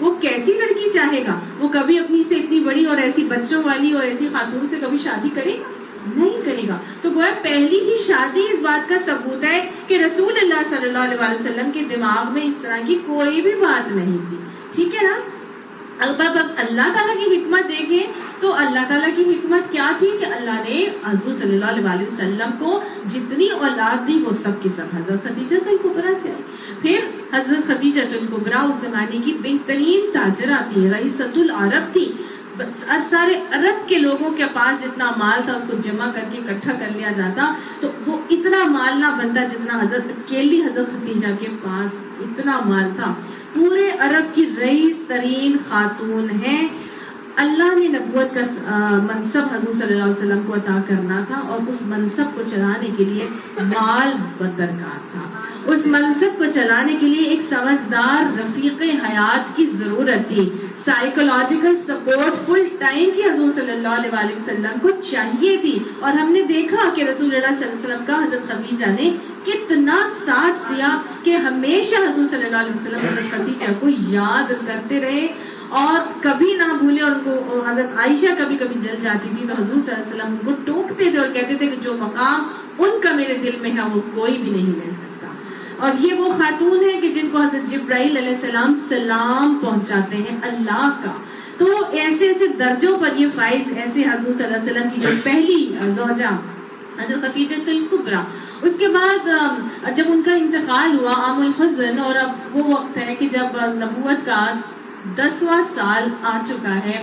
وہ کیسی لڑکی چاہے گا؟ وہ کبھی اپنی سے اتنی بڑی اور ایسی بچوں والی اور ایسی خاتون سے کبھی شادی کرے گا؟ نہیں کرے گا. تو گویا پہلی ہی شادی اس بات کا ثبوت ہے کہ رسول اللہ صلی اللہ علیہ وسلم کے دماغ میں اس طرح کی کوئی بھی بات نہیں تھی. ٹھیک ہے نا؟ اب اللہ تعالیٰ کی حکمت دیکھیں تو اللہ تعالیٰ کی حکمت کیا تھی کہ اللہ نے حضور صلی اللہ علیہ وسلم کو جتنی اولاد دی وہ سب کی سب حضرت خدیجہ الکبریٰ سے آئی. پھر حضرت خدیجہ الکبریٰ اس زمانے کی بہترین تاجرہ تھی، رئیسۃ العرب تھی. سارے عرب کے لوگوں کے پاس جتنا مال تھا اس کو جمع کر کے اکٹھا کر لیا جاتا تو وہ اتنا مال نہ بنتا جتنا اکیلی حضرت خدیجہ کے پاس اتنا مال تھا. پورے عرب کی رئیس ترین خاتون ہیں. اللہ نے نبوت کا منصب حضور صلی اللہ علیہ وسلم کو عطا کرنا تھا اور اس منصب کو چلانے کے لیے مال بدرکار تھا. اس منصب کو چلانے کے لیے ایک سمجھدار رفیق حیات کی ضرورت تھی. سائیکولوجیکل سپورٹ فل ٹائم کی حضور صلی اللہ علیہ وسلم کو چاہیے تھی. اور ہم نے دیکھا کہ رسول اللہ صلی اللہ علیہ وسلم کا حضرت خدیجہ نے کتنا ساتھ دیا کہ ہمیشہ حضور صلی اللہ علیہ وسلم حضرت خدیجہ کو یاد کرتے رہے اور کبھی نہ بھولے. اور ان کو حضرت عائشہ کبھی کبھی جل جاتی تھی تو حضور صلی اللہ علیہ وسلم ان کو ٹوکتے تھے اور کہتے تھے کہ جو مقام ان کا میرے دل میں ہے وہ کوئی بھی نہیں لے سکتا. اور یہ وہ خاتون ہے کہ جن کو حضرت جبرائیل علیہ السلام سلام پہنچاتے ہیں اللہ کا. تو ایسے ایسے درجوں پر یہ فائز ایسے حضور صلی اللہ علیہ وسلم کی جو پہلی زوجہ حضرت خدیجہ الکبریٰ، اس کے بعد جب ان کا انتقال ہوا عام الحزن، اور اب وہ وقت ہے کہ جب نبوت کا 10واں سال آ چکا ہے.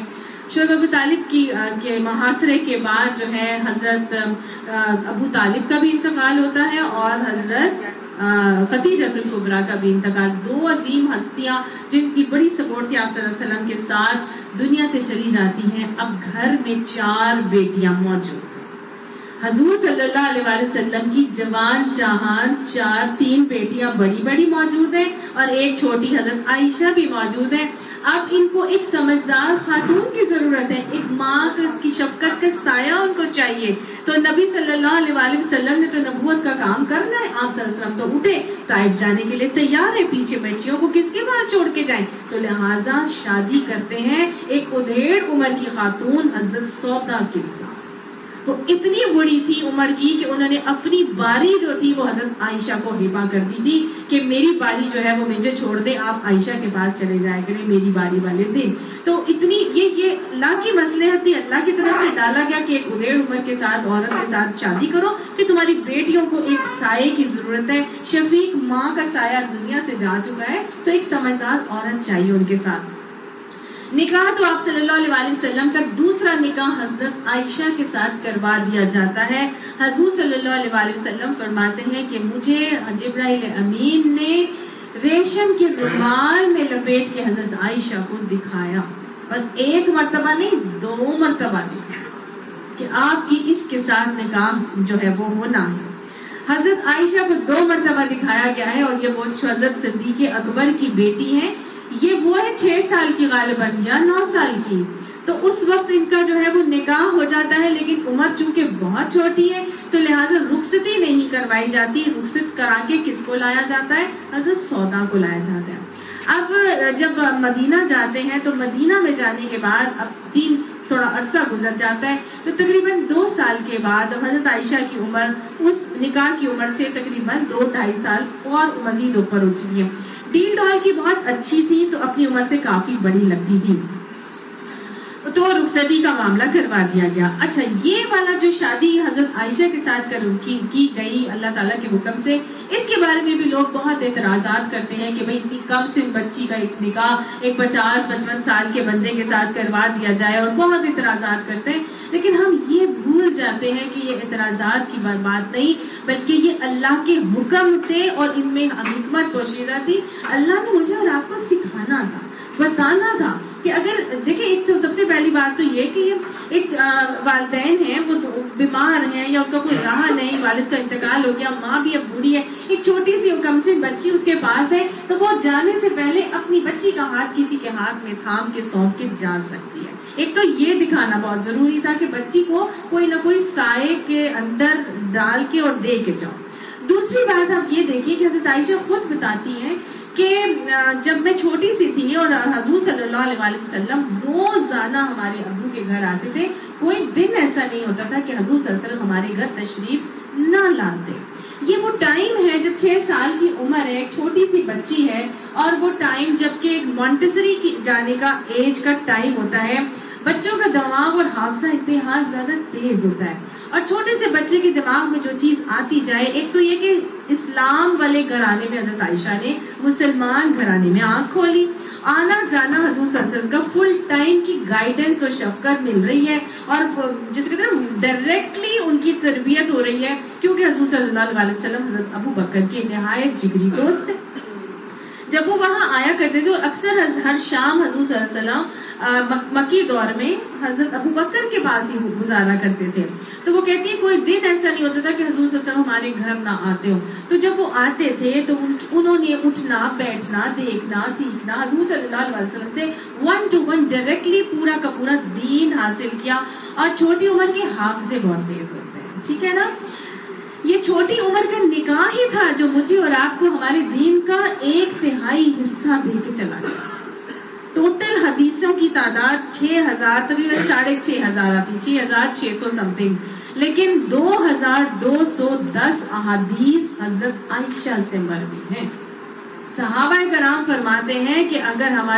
شعیب ابو طالب کے محاصرے کے بعد جو ہے حضرت ابو طالب کا بھی انتقال ہوتا ہے اور حضرت خدیجہ الکبریٰ کا بھی انتقال. 2 عظیم ہستیاں جن کی بڑی سپورٹ تھی آپ صلی اللہ علیہ وسلم کے ساتھ دنیا سے چلی جاتی ہیں. اب گھر میں 4 بیٹیاں موجود ہیں. حضور صلی اللہ علیہ وسلم کی جوان جہان 3 بیٹیاں بڑی بڑی موجود ہیں اور ایک چھوٹی حضرت عائشہ بھی موجود ہے. اب ان کو ایک سمجھدار خاتون کی ضرورت ہے، ایک ماں کی شفقت کا سایہ ان کو چاہیے. تو نبی صلی اللہ علیہ وسلم نے تو نبوت کا کام کرنا ہے. آپ صلی اللہ علیہ وسلم تو اٹھے طائف جانے کے لیے تیار ہے، پیچھے بچیوں کو کس کے پاس چھوڑ کے جائیں؟ تو لہٰذا شادی کرتے ہیں ایک ادھیڑ عمر کی خاتون حضرت سودا کے ساتھ. وہ اتنی بڑی تھی عمر کی کہ انہوں نے اپنی باری جو تھی وہ حضرت عائشہ کو ہبہ کر دی تھی کہ میری باری جو ہے وہ مجھے چھوڑ دے، آپ عائشہ کے پاس چلے جائے کریں میری باری والے دن. تو اتنی یہ اللہ کی مصلحت تھی، اللہ کی طرف سے ڈالا گیا کہ ایک ادھیڑ عمر کے ساتھ عورت کے ساتھ شادی کرو کہ تمہاری بیٹیوں کو ایک سائے کی ضرورت ہے. شفیق ماں کا سایہ دنیا سے جا چکا ہے تو ایک سمجھدار عورت چاہیے ان کے ساتھ. نکاح تو آپ صلی اللہ علیہ وسلم کا دوسرا نکاح حضرت عائشہ کے ساتھ کروا دیا جاتا ہے. حضور صلی اللہ علیہ وسلم فرماتے ہیں کہ مجھے جبرائیل امین نے ریشم کے رومال میں لپیٹ کے حضرت عائشہ کو دکھایا، اور 1 مرتبہ نہیں 2 مرتبہ دکھایا کہ آپ کی اس کے ساتھ نکاح جو ہے وہ ہونا ہے. حضرت عائشہ کو 2 مرتبہ دکھایا گیا ہے اور یہ وہ حضرت صدیق اکبر کی بیٹی ہیں. یہ وہ ہے 6 سال کی غالباً یا 9 سال کی. تو اس وقت ان کا جو ہے وہ نکاح ہو جاتا ہے، لیکن عمر چونکہ بہت چھوٹی ہے تو لہٰذا رخصتی نہیں کروائی جاتی. رخصت کرا کے کس کو لایا جاتا ہے؟ حضرت سودا کو لایا جاتا ہے. اب جب مدینہ جاتے ہیں تو مدینہ میں جانے کے بعد اب تھوڑا عرصہ گزر جاتا ہے تو تقریباً 2 سال کے بعد حضرت عائشہ کی عمر اس نکاح کی عمر سے تقریباً 2-2.5 سال اور مزید اوپر ہو چکی ہے. ڈیل ڈال کی بہت اچھی تھی تو اپنی عمر سے کافی بڑی لگتی تھی. تو تو رخصتی کا معاملہ کروا دیا گیا. اچھا یہ والا جو شادی حضرت عائشہ کے ساتھ کی گئی اللہ تعالیٰ کے حکم سے, اس کے بارے میں بھی لوگ بہت اعتراضات کرتے ہیں کہ بھئی اتنی کم سن بچی کا ایک نکاح ایک 50-55 سال کے بندے کے ساتھ کروا دیا جائے, اور بہت اعتراضات کرتے ہیں. لیکن ہم یہ بھول جاتے ہیں کہ یہ اعتراضات کی بات نہیں, بلکہ یہ اللہ کے حکم تھے اور ان میں حکمت پوشیدہ تھی. اللہ نے مجھے اور آپ کو سکھانا تھا, بتانا تھا کہ اگر دیکھیں ایک تو سب سے پہلی بات تو یہ کہ ایک والدین ہیں وہ بیمار ہیں یا ان کا کوئی رہا نہیں, والد کا انتقال ہو گیا, ماں بھی اب بوڑھی ہے, ایک چھوٹی سی کم سے بچی اس کے پاس ہے, تو وہ جانے سے پہلے اپنی بچی کا ہاتھ کسی کے ہاتھ میں تھام کے سونپ کے جا سکتی ہے. ایک تو یہ دکھانا بہت ضروری تھا کہ بچی کو کوئی نہ کوئی سائے کے اندر ڈال کے اور دے کے جاؤ. دوسری بات آپ یہ دیکھیے کہ حضرت عائشہ خود بتاتی ہیں کہ جب میں چھوٹی سی تھی اور حضور صلی اللہ علیہ وسلم روزانہ ہمارے ابو کے گھر آتے تھے, کوئی دن ایسا نہیں ہوتا تھا کہ حضور صلی اللہ علیہ وسلم ہمارے گھر تشریف نہ لاتے. یہ وہ ٹائم ہے جب 6 سال کی عمر ہے, ایک چھوٹی سی بچی ہے, اور وہ ٹائم جب کہ مونٹیسری کی جانے کا ایج کا ٹائم ہوتا ہے. بچوں کا دماغ اور حافظہ انتہائی زیادہ تیز ہوتا ہے, اور چھوٹے سے بچے کے دماغ میں جو چیز آتی جائے, ایک تو یہ کہ اسلام والے گھرانے میں حضرت عائشہ نے مسلمان گھرانے میں آنکھ کھولی, آنا جانا حضور صلی اللہ علیہ وسلم کا فل ٹائم کی گائیڈنس اور شفقت مل رہی ہے, اور جس کی طرح ڈائریکٹلی ان کی تربیت ہو رہی ہے, کیونکہ حضور صلی اللہ علیہ وسلم حضرت ابو بکر کے نہایت جگری دوست تھے. جب وہ وہاں آیا کرتے تھے, اور اکثر ہر شام حضور صلی اللہ علیہ وسلم مکی دور میں حضرت ابو بکر کے پاس ہی گزارا کرتے تھے. تو وہ کہتی ہے کوئی دن ایسا نہیں ہوتا تھا کہ حضور صلی اللہ علیہ وسلم ہمارے گھر نہ آتے ہو. تو جب وہ آتے تھے تو انہوں نے اٹھنا, بیٹھنا, دیکھنا, سیکھنا, حضور صلی اللہ علیہ وسلم سے 1 to 1 ڈائریکٹلی پورا کا پورا دین حاصل کیا. اور چھوٹی عمر کے حافظے بہت تیز ہوتے ہیں, ٹھیک ہے نا. یہ چھوٹی عمر کا نکاح ہی تھا جو مجھے اور آپ کو ہمارے دین کا 1/3 حصہ دے کے چلا گیا. ٹوٹل حدیثوں کی تعداد 6000 تقریباً 6500 آتی, 6600 سم تھنگ, لیکن 2210 احادیث حضرت عائشہ سے مروی ہیں. صحابہ کرام فرماتے ہیں کہ اگر ہم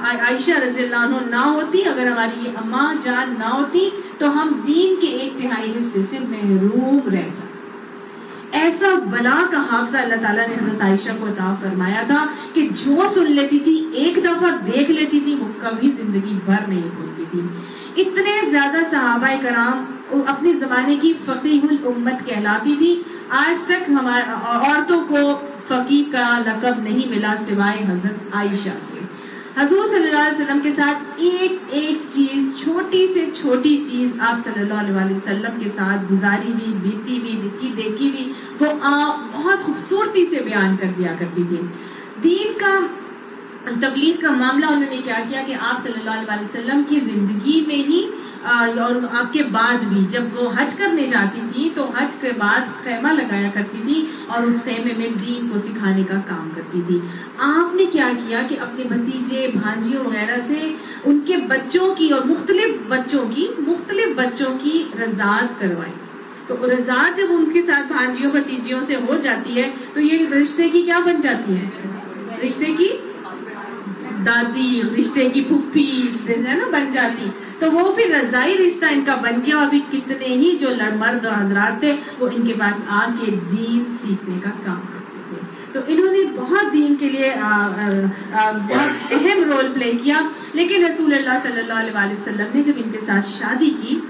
عائشہ رضی اللہ عنہ نہ ہوتی, اگر ہماری یہ اماں جان نہ ہوتی, تو ہم دین کے 1/3 حصے سے محروم رہ جاتے. ایسا بلا کا حافظہ اللہ تعالیٰ نے حضرت عائشہ کو عطا فرمایا تھا کہ جو سن لیتی تھی, ایک دفعہ دیکھ لیتی تھی, وہ کبھی زندگی بھر نہیں بھولتی تھی. اتنے زیادہ صحابہ کرام اپنے زمانے کی فقیہ الامت کہلاتی تھی. آج تک ہمارے عورتوں کو فقیہ کا لقب نہیں ملا سوائے حضرت عائشہ کے. حضور صلی اللہ علیہ وسلم کے ساتھ ایک چیز, چھوٹی سے چھوٹی چیز آپ صلی اللہ علیہ وسلم کے ساتھ گزاری ہوئی, بیتی ہوئی, دیکھی ہوئی, وہ بہت خوبصورتی سے بیان کر دیا کرتی تھی. دین کا تبلیغ کا معاملہ انہوں نے کیا کیا کہ آپ صلی اللہ علیہ وسلم کی زندگی میں ہی اور آپ کے بعد بھی, جب وہ حج کرنے جاتی تھی تو حج کے بعد خیمہ لگایا کرتی تھی اور اس خیمے میں دین کو سکھانے کا کام کرتی تھی. آپ نے کیا کیا کہ اپنے بھتیجے بھانجیوں وغیرہ سے ان کے بچوں کی اور مختلف بچوں کی رضاعت کروائی. تو رضاعت جب ان کے ساتھ بھانجیوں بھتیجیوں سے ہو جاتی ہے تو یہ رشتے کی کیا بن جاتی ہے, رشتے کی دادی, رشتے کی پھپھی ہے نا بن جاتی. تو وہ پھر رضائی رشتہ ان کا بن گیا, اور بھی کتنے ہی جو مرد حضرات تھے وہ ان کے پاس آ کے دین سیکھنے کا کام کرتے تھے. تو انہوں نے بہت دین کے لیے بہت اہم رول پلے کیا. لیکن رسول اللہ صلی اللہ علیہ وسلم نے جب ان کے ساتھ شادی کی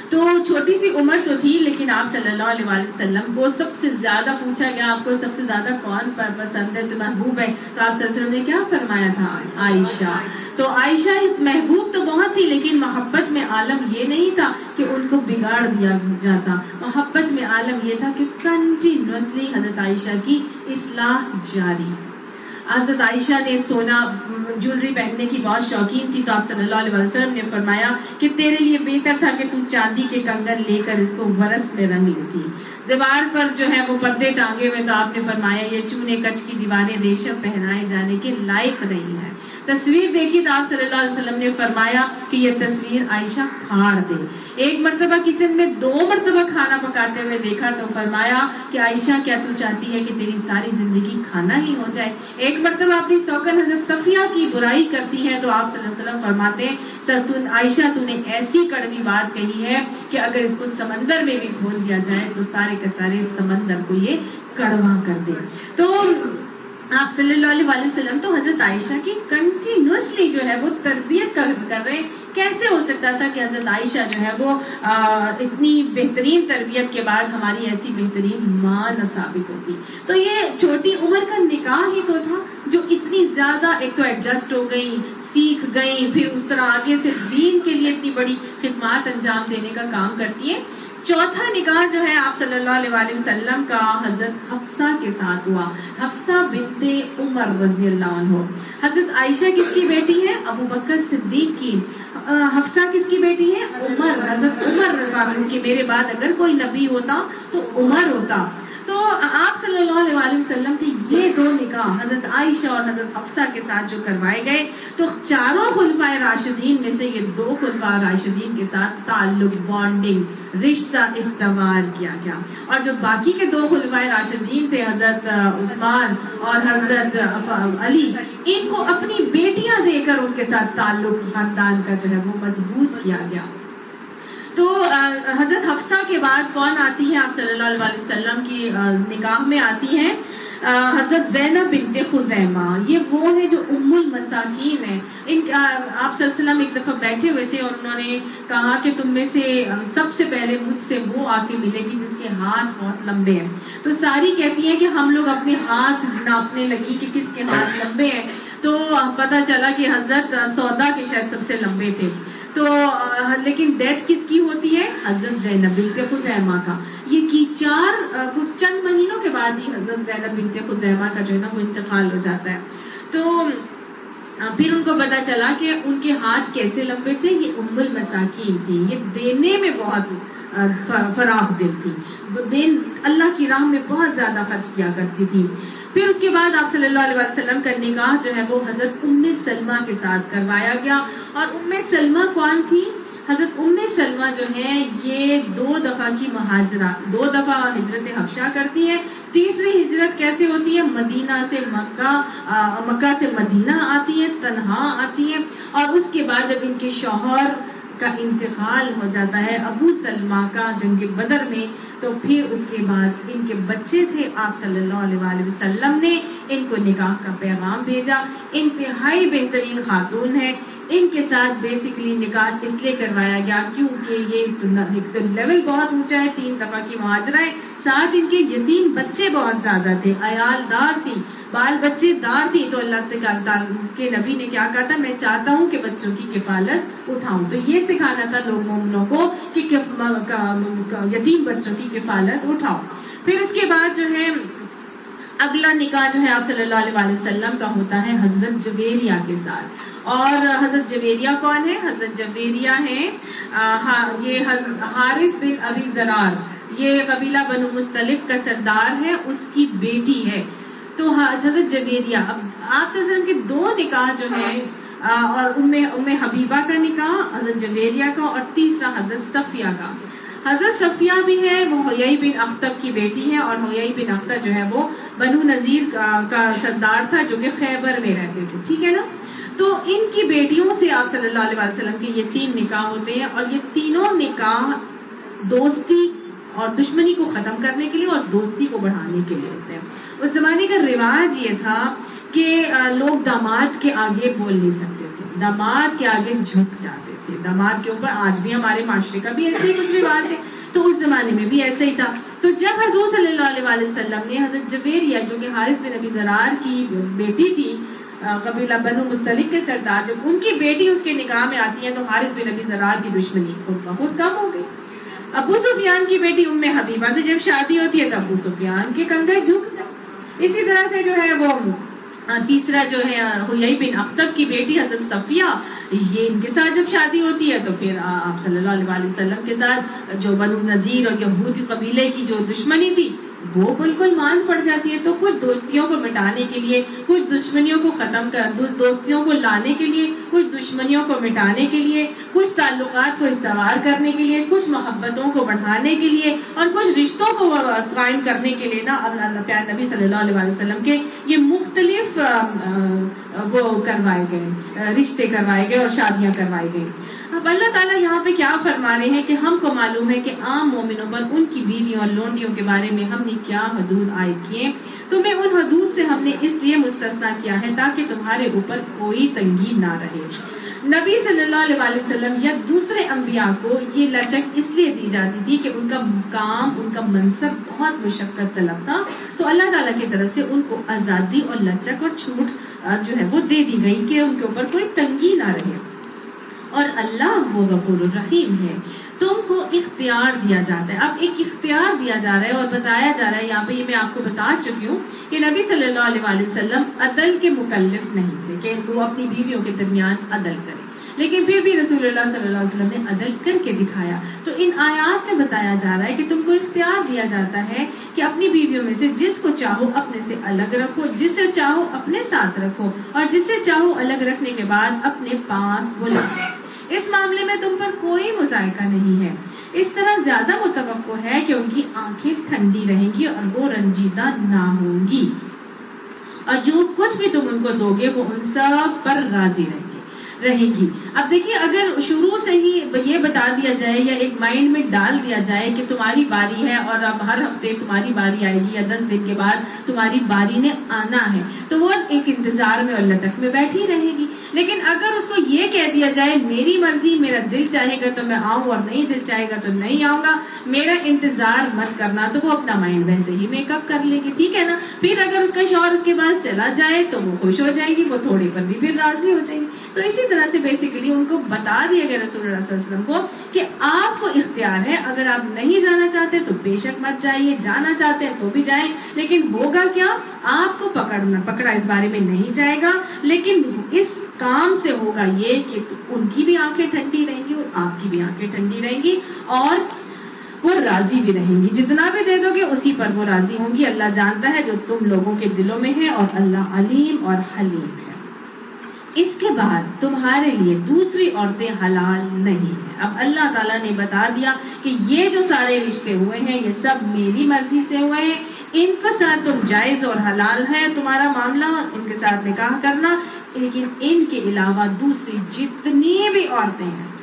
تو چھوٹی سی عمر تو تھی, لیکن آپ صلی اللہ علیہ وسلم کو سب سے زیادہ پوچھا گیا آپ کو سب سے زیادہ کون پسند ہے, تو محبوب ہے. تو آپ صلی اللہ علیہ وسلم نے کیا فرمایا تھا, عائشہ. تو عائشہ محبوب تو بہت تھی, لیکن محبت میں عالم یہ نہیں تھا کہ ان کو بگاڑ دیا جاتا. محبت میں عالم یہ تھا کہ کنٹینیوسلی حضرت عائشہ کی اصلاح جاری. حضرت عائشہ نے سونا جویلری پہننے کی بہت شوقین تھی, تو آپ صلی اللہ علیہ وسلم نے فرمایا کہ تیرے لیے بہتر تھا کہ تو چاندی کے کنگن لے کر اس کو برس میں رنگ لیتی. دیوار پر جو ہے وہ پردے ٹانگے ہوئے, تو آپ نے فرمایا یہ چونے کچ کی دیواریں ریشم پہنائے جانے کے لائق نہیں ہے. تصویر دیکھی تو آپ صلی اللہ علیہ وسلم نے فرمایا کہ یہ تصویر عائشہ پھاڑ دے. ایک مرتبہ کچن میں 2 مرتبہ کھانا پکاتے ہوئے دیکھا تو فرمایا کہ عائشہ کیا تو چاہتی ہے کہ تیری ساری زندگی کھانا ہی ہو جائے. ایک مرتبہ اپنی سوکن حضرت صفیہ کی برائی کرتی ہے تو آپ صلی اللہ علیہ وسلم فرماتے ہیں عائشہ تو نے ایسی کڑوی بات کہی ہے کہ اگر اس کو سمندر میں بھی کھول دیا جائے تو سارے کے سارے سمندر کو یہ کڑوا کر دے. تو آپ صلی اللہ علیہ وسلم تو حضرت عائشہ کی کنٹینیوسلی جو ہے وہ تربیت کر رہے ہیں. کیسے ہو سکتا تھا کہ حضرت عائشہ جو ہے وہ اتنی بہترین تربیت کے بعد ہماری ایسی بہترین ماں نہ ثابت ہوتی. تو یہ چھوٹی عمر کا نکاح ہی تو تھا جو اتنی زیادہ ایک تو ایڈجسٹ ہو گئی, سیکھ گئی, پھر اس طرح آگے سے دین کے لیے اتنی بڑی خدمات انجام دینے کا کام کرتی ہے. چوتھا نکاح جو ہے آپ صلی اللہ علیہ وآلہ وسلم کا حضرت حفصہ کے ساتھ ہوا, حفصہ بنت عمر رضی اللہ عنہ. حضرت عائشہ کس کی بیٹی ہے؟ ابو بکر صدیق کی. حفصہ کس کی بیٹی ہے؟ عمر, حضرت عمر رضی اللہ عنہ. کہ میرے بعد اگر کوئی نبی ہوتا تو عمر ہوتا. تو آپ صلی اللہ علیہ وآلہ وسلم کے یہ 2 نکاح حضرت عائشہ اور حضرت حفصہ کے ساتھ جو کروائے گئے تو چاروں خلفائے راشدین میں سے یہ 2 خلفائے راشدین کے ساتھ تعلق, بانڈنگ, رشتہ استوار کیا گیا. اور جو باقی کے 2 خلفائے راشدین تھے حضرت عثمان اور حضرت علی, ان کو اپنی بیٹیاں دے کر ان کے ساتھ تعلق خاندان کا جو ہے وہ مضبوط کیا گیا. تو حضرت حفصہ کے بعد کون آتی ہے آپ صلی اللہ علیہ وسلم کی نکاح میں؟ آتی ہیں حضرت زینب بنت خزیمہ. یہ وہ ہے جو ام المساکین ہے. آپ صلی اللہ علیہ وسلم ایک دفعہ بیٹھے ہوئے تھے اور انہوں نے کہا کہ تم میں سے سب سے پہلے مجھ سے وہ آ کے ملے گی جس کے ہاتھ بہت لمبے ہیں. تو ساری کہتی ہیں کہ ہم لوگ اپنے ہاتھ ناپنے لگی کہ کس کے ہاتھ لمبے ہیں. تو پتا چلا کہ حضرت سودا کے شاید سب سے لمبے تھے. تو لیکن ڈیتھ کس کی ہوتی ہے؟ حضرت زینب بنت خزیمہ کا. یہ کی کچھ چند مہینوں کے بعد ہی حضرت زینب بنت خزیمہ کا جو ہے نا وہ انتقال ہو جاتا ہے. تو پھر ان کو پتا چلا کہ ان کے ہاتھ کیسے لمبے تھے. یہ ام المساکین تھی, یہ دینے میں بہت فراخ دل تھی, دین اللہ کی راہ میں بہت زیادہ خرچ کیا کرتی تھی. پھر اس کے بعد آپ صلی اللہ علیہ وسلم کا نکاح جو ہے وہ حضرت ام سلمہ کے ساتھ کروایا گیا. اور ام سلمہ کون تھی؟ حضرت ام سلمہ جو ہے یہ 2 دفعہ کی مہاجرہ, 2 دفعہ ہجرت حبشہ کرتی ہے. تیسری ہجرت کیسے ہوتی ہے؟ مدینہ سے مکہ سے مدینہ آتی ہے, تنہا آتی ہے. اور اس کے بعد جب ان کے شوہر کا انتقال ہو جاتا ہے ابو سلمہ کا جنگ بدر میں, تو پھر اس کے بعد ان کے بچے تھے. آپ صلی اللہ علیہ وآلہ وسلم نے ان کو نکاح کا پیغام بھیجا. انتہائی بہترین خاتون ہے, ان کے ساتھ بیسیکلی نکاح اس لیے کروایا گیا کیونکہ یہ لیول بہت اونچا ہے, 3 دفعہ کی مہاجرہ ہے, ساتھ ان کے یتیم بچے بہت زیادہ تھے, عیال دار تھی, بال بچے دار تھی. تو اللہ کے نبی نے کیا کہا تھا؟ میں چاہتا ہوں کہ بچوں کی کفالت اٹھاؤں. تو یہ سکھانا تھا لوگ مومنوں کو کہ یتیم بچوں کی کفالت اٹھاؤ. پھر اس کے بعد جو ہے اگلا نکاح جو ہے آپ صلی اللہ علیہ وسلم کا ہوتا ہے حضرت جویریہ کے ساتھ. اور حضرت جویریہ کون ہے؟ حضرت جویریہ ہے یہ حارث بن ابی ضرار, یہ قبیلہ بنو مستلق کا سردار ہے, اس کی بیٹی ہے. تو حضرت جویریہ, اب آپ صلی اللہ علیہ وسلم کے 2 نکاح جو ہیں, اور ام حبیبہ کا نکاح, حضرت جویریہ کا, اور تیسرا حضرت صفیہ کا. حضرت صفیہ بھی ہے, وہ حیی بن اخطب کی بیٹی ہے, اور حیی بن اخطب جو ہے وہ بنو نذیر کا سردار تھا جو کہ خیبر میں رہتے تھے. ٹھیک ہے نا. تو ان کی بیٹیوں سے آپ صلی اللہ علیہ وسلم کے یہ 3 نکاح ہوتے ہیں, اور یہ تینوں نکاح دوستی اور دشمنی کو ختم کرنے کے لیے اور دوستی کو بڑھانے کے لیے ہوتے ہیں. اس زمانے کا رواج یہ تھا کہ لوگ داماد کے آگے بول نہیں سکتے تھے, داماد کے آگے جھک جاتے تھے. داماد کے اوپر آج بھی ہمارے معاشرے کا بھی ایسے ہی کچھ رواج ہے, تو اس زمانے میں بھی ایسا ہی تھا. تو جب حضور صلی اللہ علیہ وسلم نے حضرت جویریہ جو کہ حارث بن ابی ضرار کی بیٹی تھی, قبیلہ بنو مستلق کے سردار, جب ان کی بیٹی اس کے نکاح میں آتی ہے تو حارث بن ابی ضرار کی دشمنی خود کم ہو گئی. ابو سفیان کی بیٹی ام حبیبہ سے جب شادی ہوتی ہے تو ابو سفیان کے کندھے جھک گئے. اسی طرح سے جو ہے وہ تیسرا جو ہے حیی بن اخطب کی بیٹی حضرت صفیہ, یہ ان کے ساتھ جب شادی ہوتی ہے تو پھر آپ صلی اللہ علیہ وسلم کے ساتھ جو بنو نذیر اور یہودی قبیلے کی جو دشمنی تھی وہ بالکل مان پڑ جاتی ہے. تو کچھ دوستیوں کو مٹانے کے لیے, کچھ دشمنیوں کو ختم کر, دوستیوں کو لانے کے لیے, کچھ دشمنیوں کو مٹانے کے لیے, کچھ تعلقات کو استوار کرنے کے لیے, کچھ محبتوں کو بڑھانے کے لیے, اور کچھ رشتوں کو قائم کرنے کے لیے نا اللہ پیارے نبی صلی اللہ علیہ وسلم کے یہ مختلف وہ کروائے گئے, رشتے کروائے گئے اور شادیاں کروائی گئی. اب اللہ تعالیٰ یہاں پہ کیا فرما رہے ہیں کہ ہم کو معلوم ہے کہ عام مومنوں پر ان کی بیویوں اور لونڈیوں کے بارے میں ہم نے کیا حدود عائد کیے. تمہیں ان حدود سے ہم نے اس لیے مستثنا کیا ہے تاکہ تمہارے اوپر کوئی تنگی نہ رہے. نبی صلی اللہ علیہ وسلم یا دوسرے انبیاء کو یہ لچک اس لیے دی جاتی تھی کہ ان کا کام, ان کا منصب بہت مشقت طلب تھا, تو اللہ تعالیٰ کی طرف سے ان کو آزادی اور لچک اور چھوٹ جو ہے وہ دے دی گئی کہ ان کے اوپر کوئی تنگی نہ رہے. اور اللہ وہ غفور الرحیم ہے. تم کو اختیار دیا جاتا ہے. اب ایک اختیار دیا جا رہا ہے اور بتایا جا رہا ہے یہاں پہ, یہ میں آپ کو بتا چکی ہوں کہ نبی صلی اللہ علیہ وسلم عدل کے مکلف نہیں تھے کہ وہ اپنی بیویوں کے درمیان عدل کریں, لیکن پھر بھی رسول اللہ صلی اللہ علیہ وسلم نے عدل کر کے دکھایا. تو ان آیات میں بتایا جا رہا ہے کہ تم کو اختیار دیا جاتا ہے کہ اپنی بیویوں میں سے جس کو چاہو اپنے سے الگ رکھو, جسے چاہو اپنے ساتھ رکھو, اور جسے چاہو الگ رکھنے کے بعد اپنے پاس بلاؤ. اس معاملے میں تم پر کوئی مذائقہ نہیں ہے. اس طرح زیادہ متوقع ہے کہ ان کی آنکھیں ٹھنڈی رہیں گی اور وہ رنجیدہ نہ ہوں گی, اور جو کچھ بھی تم ان کو دو گے وہ ان سب پر راضی رہے گی. اب دیکھیے, اگر شروع سے ہی یہ بتا دیا جائے یا ایک مائنڈ میں ڈال دیا جائے کہ تمہاری باری ہے اور اب ہر ہفتے تمہاری باری آئے گی یا 10 دن کے بعد تمہاری باری نے آنا ہے, تو وہ ایک انتظار میں اور لٹک میں بیٹھی رہے گی. لیکن اگر اس کو یہ کہہ دیا جائے میری مرضی, میرا دل چاہے گا تو میں آؤں اور نہیں دل چاہے گا تو نہیں آؤں گا, میرا انتظار مت کرنا, تو وہ اپنا مائنڈ ویسے ہی میک اپ کر لے گی. ٹھیک ہے نا. پھر اگر اس کا شوہر اس کے بعد چلا جائے تو وہ خوش ہو جائے گی, وہ تھوڑے پر بھی پھر راضی ہو جائے گی. تو اسی طرح سے بیسیکلی ان کو بتا دیا گیا رسول اللہ صلی اللہ علیہ وسلم کو کہ آپ کو اختیار ہے, اگر آپ نہیں جانا چاہتے تو بے شک مت جائیے, جانا چاہتے ہیں تو بھی جائیں, لیکن ہوگا کیا, آپ کو پکڑا اس بارے میں نہیں جائے گا, لیکن اس کام سے ہوگا یہ کہ ان کی بھی آنکھیں ٹھنڈی رہیں گی اور آپ کی بھی آنکھیں ٹھنڈی رہیں گی, اور وہ راضی بھی رہیں گی. جتنا بھی دے دو گے اسی پر وہ راضی ہوں گی. اللہ جانتا ہے جو تم لوگوں کے دلوں میں ہے, اور اللہ علیم اور حلیم ہے. اس کے بعد تمہارے لیے دوسری عورتیں حلال نہیں ہیں. اب اللہ تعالیٰ نے بتا دیا کہ یہ جو سارے رشتے ہوئے ہیں یہ سب میری مرضی سے ہوئے ہیں, ان کے ساتھ تم جائز اور حلال ہے تمہارا معاملہ, ان کے ساتھ نکاح کرنا, لیکن ان کے علاوہ دوسری جتنی بھی عورتیں ہیں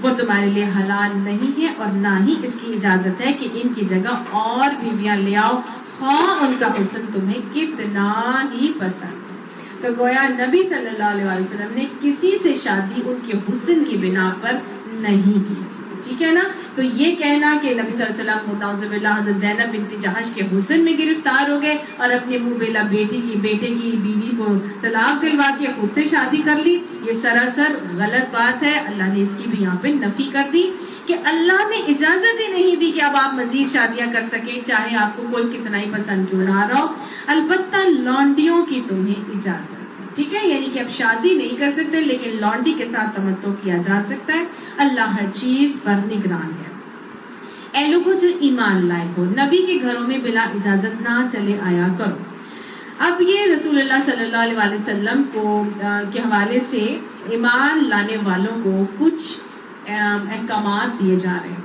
وہ تمہارے لیے حلال نہیں ہے, اور نہ ہی اس کی اجازت ہے کہ ان کی جگہ اور بیویاں لے آؤ, خواہ ان کا حسن تمہیں کتنا ہی پسند. تو گویا نبی صلی اللہ علیہ وسلم نے کسی سے شادی ان کے حسن کی بنا پر نہیں کی. ٹھیک ہے نا. تو یہ کہنا کہ نبی صلی اللہ علیہ وسلم نعوذ باللہ حضرت زینب بنت جہش کے حسن میں گرفتار ہو گئے اور اپنے منہ بیلا بیٹے کی بیوی کو طلاق دلوا کے خود سے شادی کر لی, یہ سراسر غلط بات ہے. اللہ نے اس کی بھی یہاں پہ نفی کر دی کہ اللہ نے اجازت ہی نہیں دی کہ اب آپ مزید شادیاں کر سکیں, چاہے آپ کو کوئی کتنا ہی پسند کیوں نہ رہا ہو. البتہ لونڈیوں کی تمہیں اجازت ہے. ٹھیک ہے, یعنی کہ اب شادی نہیں کر سکتے لیکن لونڈی کے ساتھ تمتع کیا جا سکتا ہے. اللہ ہر چیز پر نگران ہے. اے لوگوں جو ایمان لائے ہو, نبی کے گھروں میں بلا اجازت نہ چلے آیا کرو. اب یہ رسول اللہ صلی اللہ علیہ وسلم کو کے حوالے سے ایمان لانے والوں کو کچھ احکامات دیے جا رہے ہیں.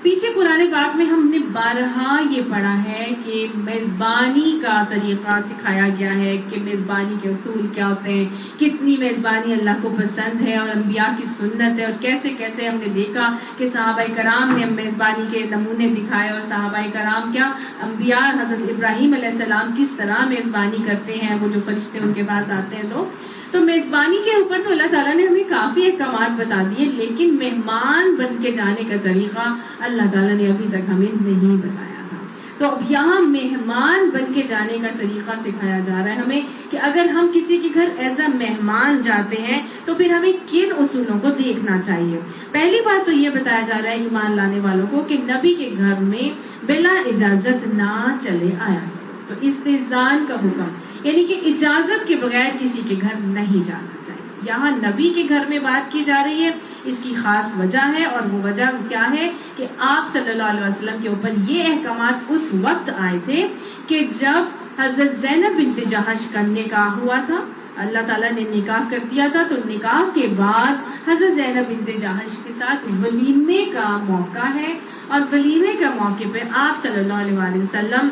پیچھے قرآن پاک میں ہم نے بارہا یہ پڑھا ہے کہ میزبانی کا طریقہ سکھایا گیا ہے کہ میزبانی کے اصول کیا ہوتے ہیں, کتنی میزبانی اللہ کو پسند ہے اور انبیاء کی سنت ہے, اور کیسے کیسے ہم نے دیکھا کہ صحابہ کرام نے میزبانی کے نمونے دکھائے, اور صحابہ کرام کیا انبیاء حضرت ابراہیم علیہ السلام کس طرح میزبانی کرتے ہیں, وہ جو فرشتے ان کے پاس آتے ہیں. تو میزبانی کے اوپر تو اللہ تعالیٰ نے ہمیں کافی احکامات بتا دیے, لیکن مہمان بن کے جانے کا طریقہ اللہ تعالیٰ نے ابھی تک ہمیں نہیں بتایا تھا. تو اب یہاں مہمان بن کے جانے کا طریقہ سکھایا جا رہا ہے ہمیں کہ اگر ہم کسی کے گھر ایز اے مہمان جاتے ہیں تو پھر ہمیں کن اصولوں کو دیکھنا چاہیے. پہلی بات تو یہ بتایا جا رہا ہے ایمان لانے والوں کو کہ نبی کے گھر میں بلا اجازت نہ چلے آیا. تو استئذان کا حکم یعنی کہ اجازت کے بغیر کسی کے گھر نہیں جانا چاہیے. یہاں نبی کے گھر میں بات کی جا رہی ہے اس کی خاص وجہ ہے، اور وہ وجہ کیا ہے کہ آپ صلی اللہ علیہ وسلم کے اوپر یہ احکامات اس وقت آئے تھے کہ جب حضرت زینب بنت جہش کا نکاح ہوا تھا، اللہ تعالیٰ نے نکاح کر دیا تھا، تو نکاح کے بعد حضرت زینب بنت جہش کے ساتھ ولیمے کا موقع ہے، اور ولیمے کا موقع پہ آپ صلی اللہ علیہ وسلم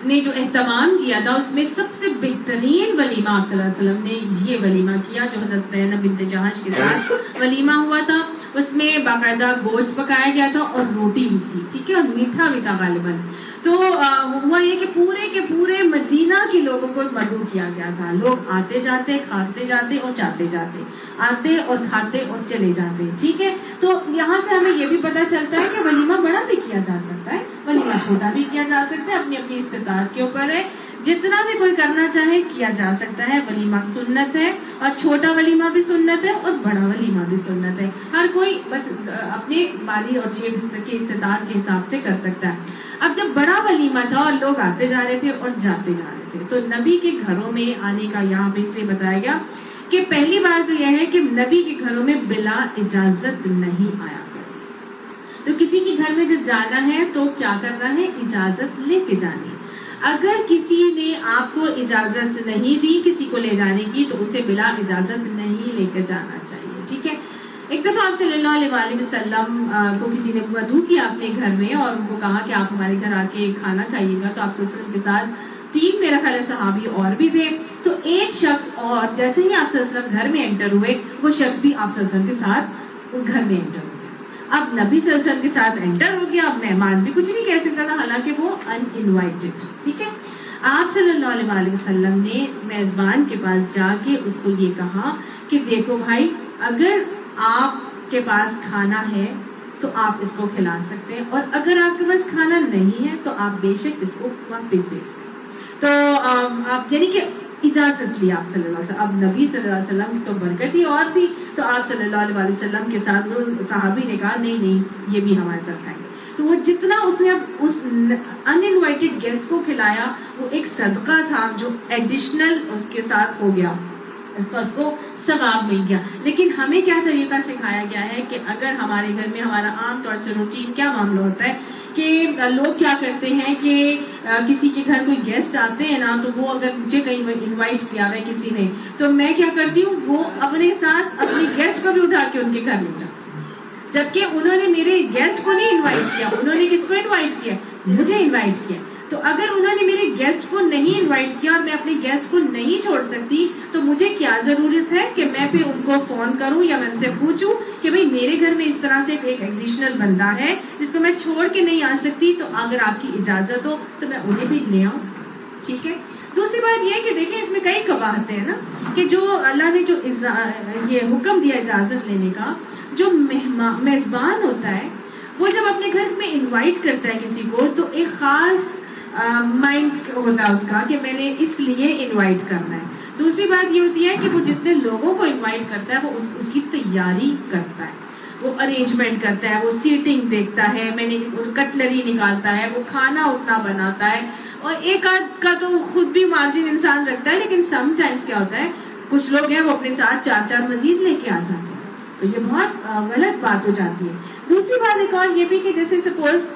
نے جو اہتمام کیا تھا اس میں سب سے بہترین ولیمہ آپ صلی اللہ علیہ وسلم نے یہ ولیمہ کیا جو حضرت زینب بنت جہش کے ساتھ ولیمہ ہوا تھا۔ اس میں باقاعدہ گوشت پکایا گیا تھا اور روٹی بھی تھی، ٹھیک ہے، اور میٹھا بھی تھا غالباً۔ تو ہوا یہ کہ پورے کے پورے مدینہ کے لوگوں کو مدعو کیا گیا تھا، لوگ آتے جاتے، کھاتے جاتے اور جاتے جاتے، آتے اور کھاتے اور چلے جاتے، ٹھیک ہے۔ تو یہاں سے ہمیں یہ بھی پتہ چلتا ہے کہ ولیمہ بڑا بھی کیا جا سکتا ہے، ولیمہ چھوٹا بھی کیا جا سکتا ہے، اپنی اپنی استطاعت کے اوپر ہے، جتنا بھی کوئی کرنا چاہے کیا جا سکتا ہے۔ ولیمہ سنت ہے، اور چھوٹا ولیمہ بھی سنت ہے اور بڑا ولیمہ بھی سنت ہے، ہر کوئی بس اپنے مالی اور جیب کی استطاعت کے حساب سے کر سکتا ہے۔ اب جب بڑا ولیمہ تھا اور لوگ آتے جا رہے تھے اور جاتے جا رہے تھے، تو نبی کے گھروں میں آنے کا یہاں پہ اس لیے بتایا گیا کہ پہلی بات تو یہ ہے کہ نبی کے گھروں میں بلا اجازت نہیں آیا کرے۔ تو کسی کے گھر میں جب جانا ہے تو کیا کرنا ہے؟ اجازت لے کے جانی۔ اگر کسی نے آپ کو اجازت نہیں دی کسی کو لے جانے کی تو اسے بلا اجازت نہیں لے کے جانا چاہیے، ٹھیک ہے۔ ایک دفعہ آپ صلی اللہ علیہ وسلم کو کسی نے مدعو کیا اپنے گھر میں اور ان کو کہا کہ آپ ہمارے گھر آ کے کھانا کھائیے گا، تو آپ صلی اللہ علیہ وسلم کے ساتھ 3 میرا خیال ہے صحابی اور بھی تھے، تو ایک شخص اور جیسے ہی آپ صلی اللہ علیہ وسلم گھر میں انٹر ہوئے وہ شخص بھی آپ صلی اللہ علیہ وسلم کے ساتھ گھر میں انٹر ہو گیا۔ اب نبی صلی اللہ علیہ وسلم کے ساتھ انٹر ہو گیا، اب مہمان بھی کچھ نہیں کہہ سکتا تھا، حالانکہ وہ ان انوائٹڈ، ٹھیک ہے۔ آپ صلی اللہ علیہ وسلم نے میزبان کے پاس جا کے اس کو یہ کہا کہ دیکھو بھائی، اگر آپ کے پاس کھانا ہے تو آپ اس کو کھلا سکتے ہیں، اور اگر آپ کے پاس کھانا نہیں ہے تو آپ بے شک اس کو واپس بھیج دیں۔ تو آپ یعنی کہ اجازت لی آپ صلی اللہ علیہ وسلم۔ اب نبی صلی اللہ علیہ وسلم کی تو برکت ہی اور تھی، تو آپ صلی اللہ علیہ وسلم کے ساتھ صحابی نے کہا نہیں نہیں یہ بھی ہمارے ساتھ کھائیں گے، تو وہ جتنا اس نے اب اس ان انوائٹڈ گیسٹ کو کھلایا وہ ایک صدقہ تھا جو ایڈیشنل اس کے ساتھ ہو گیا، اس کو ثواب مل گیا۔ لیکن ہمیں کیا طریقہ سکھایا گیا ہے کہ اگر ہمارے گھر میں ہمارا عام طور سے روٹین کیا معاملہ ہوتا ہے کہ لوگ کیا کرتے ہیں کہ کسی کے گھر کوئی گیسٹ آتے ہیں نا، تو وہ اگر مجھے کہیں انوائٹ کیا ہوا ہے کسی نے تو میں کیا کرتی ہوں، وہ اپنے ساتھ اپنے گیسٹ کو بھی اٹھا کے ان کے گھر لے جاتی ہوں، جبکہ انہوں نے میرے گیسٹ کو نہیں انوائٹ کیا، انہوں نے کس کو انوائٹ کیا؟ مجھے انوائٹ کیا۔ تو اگر انہوں نے میرے گیسٹ کو نہیں انوائٹ کیا اور میں اپنے گیسٹ کو نہیں چھوڑ سکتی تو مجھے کیا ضرورت ہے کہ میں پھر ان کو فون کروں یا میں ان سے پوچھوں کہ بھئی میرے گھر میں اس طرح سے ایک ایڈیشنل بندہ ہے جس کو میں چھوڑ کے نہیں آ سکتی، تو اگر آپ کی اجازت ہو تو میں انہیں بھی لے آؤں، ٹھیک ہے۔ دوسری بات یہ ہے کہ دیکھیں اس میں کئی قباحتیں ہیں نا، کہ جو اللہ نے جو یہ حکم دیا اجازت لینے کا، جو میزبان ہوتا ہے وہ جب اپنے گھر میں انوائٹ کرتا ہے کسی کو تو ایک خاص مائنڈ ہوتا ہے اس کا کہ میں نے اس لیے انوائٹ کرنا ہے۔ دوسری بات یہ ہوتی ہے کہ وہ جتنے لوگوں کو انوائٹ کرتا ہے وہ اس کی تیاری کرتا ہے، وہ ارینجمنٹ کرتا ہے، وہ سیٹنگ دیکھتا ہے، میں نے کٹلری نکالتا ہے، وہ کھانا اتنا بناتا ہے، اور ایک آدھ کا تو خود بھی مارجن انسان رکھتا ہے، لیکن سم ٹائمز کیا ہوتا ہے کچھ لوگ ہیں وہ اپنے ساتھ 4 مزید لے کے آ جاتے ہیں، تو یہ بہت غلط بات ہو جاتی ہے۔ دوسری بات ایک اور یہ بھی کہ جیسے سپوز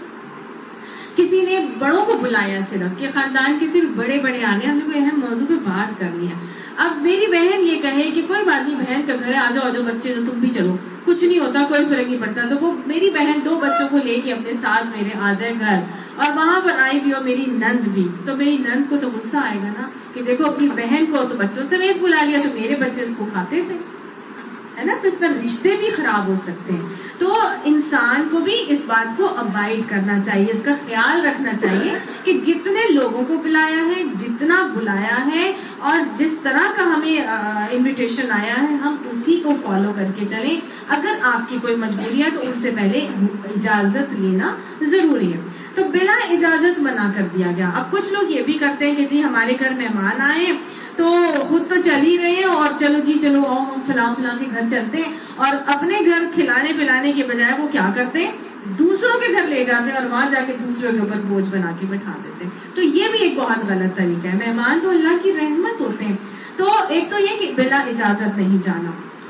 کسی نے بڑوں کو بلایا صرف کہ خاندان کے صرف بڑے بڑے آنے، ہم نے کوئی اہم موضوع پہ بات کرنی ہے، اب میری بہن یہ کہے کہ کوئی بات نہیں بہن کا گھر ہے، آ جاؤ بچے تو تم بھی چلو، کچھ نہیں ہوتا، کوئی فرق نہیں پڑتا، تو وہ میری بہن 2 بچوں کو لے کے اپنے ساتھ میرے آ جائے گھر، اور وہاں پر آئی بھی اور میری نند بھی، تو میری نند کو تو غصہ آئے گا نا کہ دیکھو اپنی بہن کو تو بچوں سمیت بلا لیا، تو میرے بچے اس کو کھاتے تھے، ہے نا، تو اس پر رشتے بھی خراب ہو سکتے ہیں۔ تو انسان کو بھی اس بات کو ابائڈ کرنا چاہیے، اس کا خیال رکھنا چاہیے کہ جتنے لوگوں کو بلایا ہے، جتنا بلایا ہے اور جس طرح کا ہمیں انویٹیشن آیا ہے ہم اسی کو فالو کر کے چلیں۔ اگر آپ کی کوئی مجبوری ہے تو ان سے پہلے اجازت لینا ضروری ہے۔ تو بلا اجازت منع کر دیا گیا۔ اب کچھ لوگ یہ بھی کرتے ہیں کہ جی ہمارے گھر مہمان آئے تو خود تو چل ہی رہے ہیں اور چلو جی چلو ہم فلاں کے گھر چلتے ہیں، اور اپنے گھر کھلانے پلانے کے بجائے وہ کیا کرتے ہیں دوسروں کے گھر لے جاتے ہیں اور وہاں جا کے دوسروں کے اوپر بوجھ بنا کے بٹھا دیتے ہیں۔ تو یہ بھی ایک بہت غلط طریقہ ہے۔ مہمان تو اللہ کی رحمت ہوتے ہیں، تو ایک تو یہ کہ بلا اجازت نہیں جانا،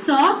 100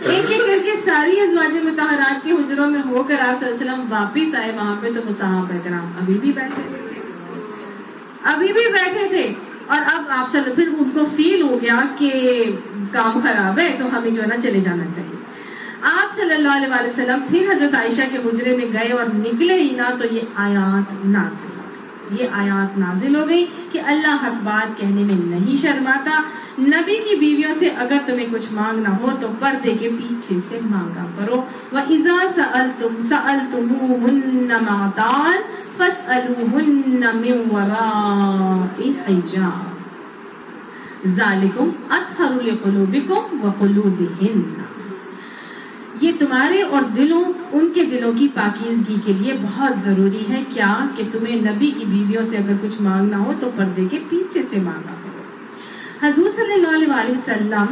ایک ایک کر کے ساری ازواج مطہرات کے حجروں میں ہو کر آپ صلی اللہ علیہ وسلم واپس آئے وہاں پہ، تو وہ صحابہ کرام ابھی بھی بیٹھے تھے اور اب آپ سے پھر ان کو فیل ہو گیا کہ کام خراب ہے تو ہمیں جو ہے نا چلے جانا چاہیے. آپ صلی اللہ علیہ وآلہ وسلم پھر حضرت عائشہ کے حجرے میں گئے اور نکلے ہی نا تو یہ آیات نازل ہو گئی کہ اللہ حق بات کہنے میں نہیں شرماتا. نبی کی بیویوں سے اگر تمہیں کچھ مانگنا ہو تو پردے کے پیچھے سے مانگا کرو. وَإِذَا سَأَلْتُمْ مَتَاعًا فَاسْأَلُوهُنَّ مِنْ وَرَاءِ حِجَابٍ ذَلِكُمْ أَطْهَرُ لِقُلُوبِكُمْ وَقُلُوبِهِنَّ. یہ تمہارے اور ان کے دلوں کی پاکیزگی کے لیے بہت ضروری ہے کیا کہ تمہیں نبی کی بیویوں سے اگر کچھ مانگنا ہو تو پردے کے پیچھے سے مانگا کرو. حضور صلی اللہ علیہ وآلہ وسلم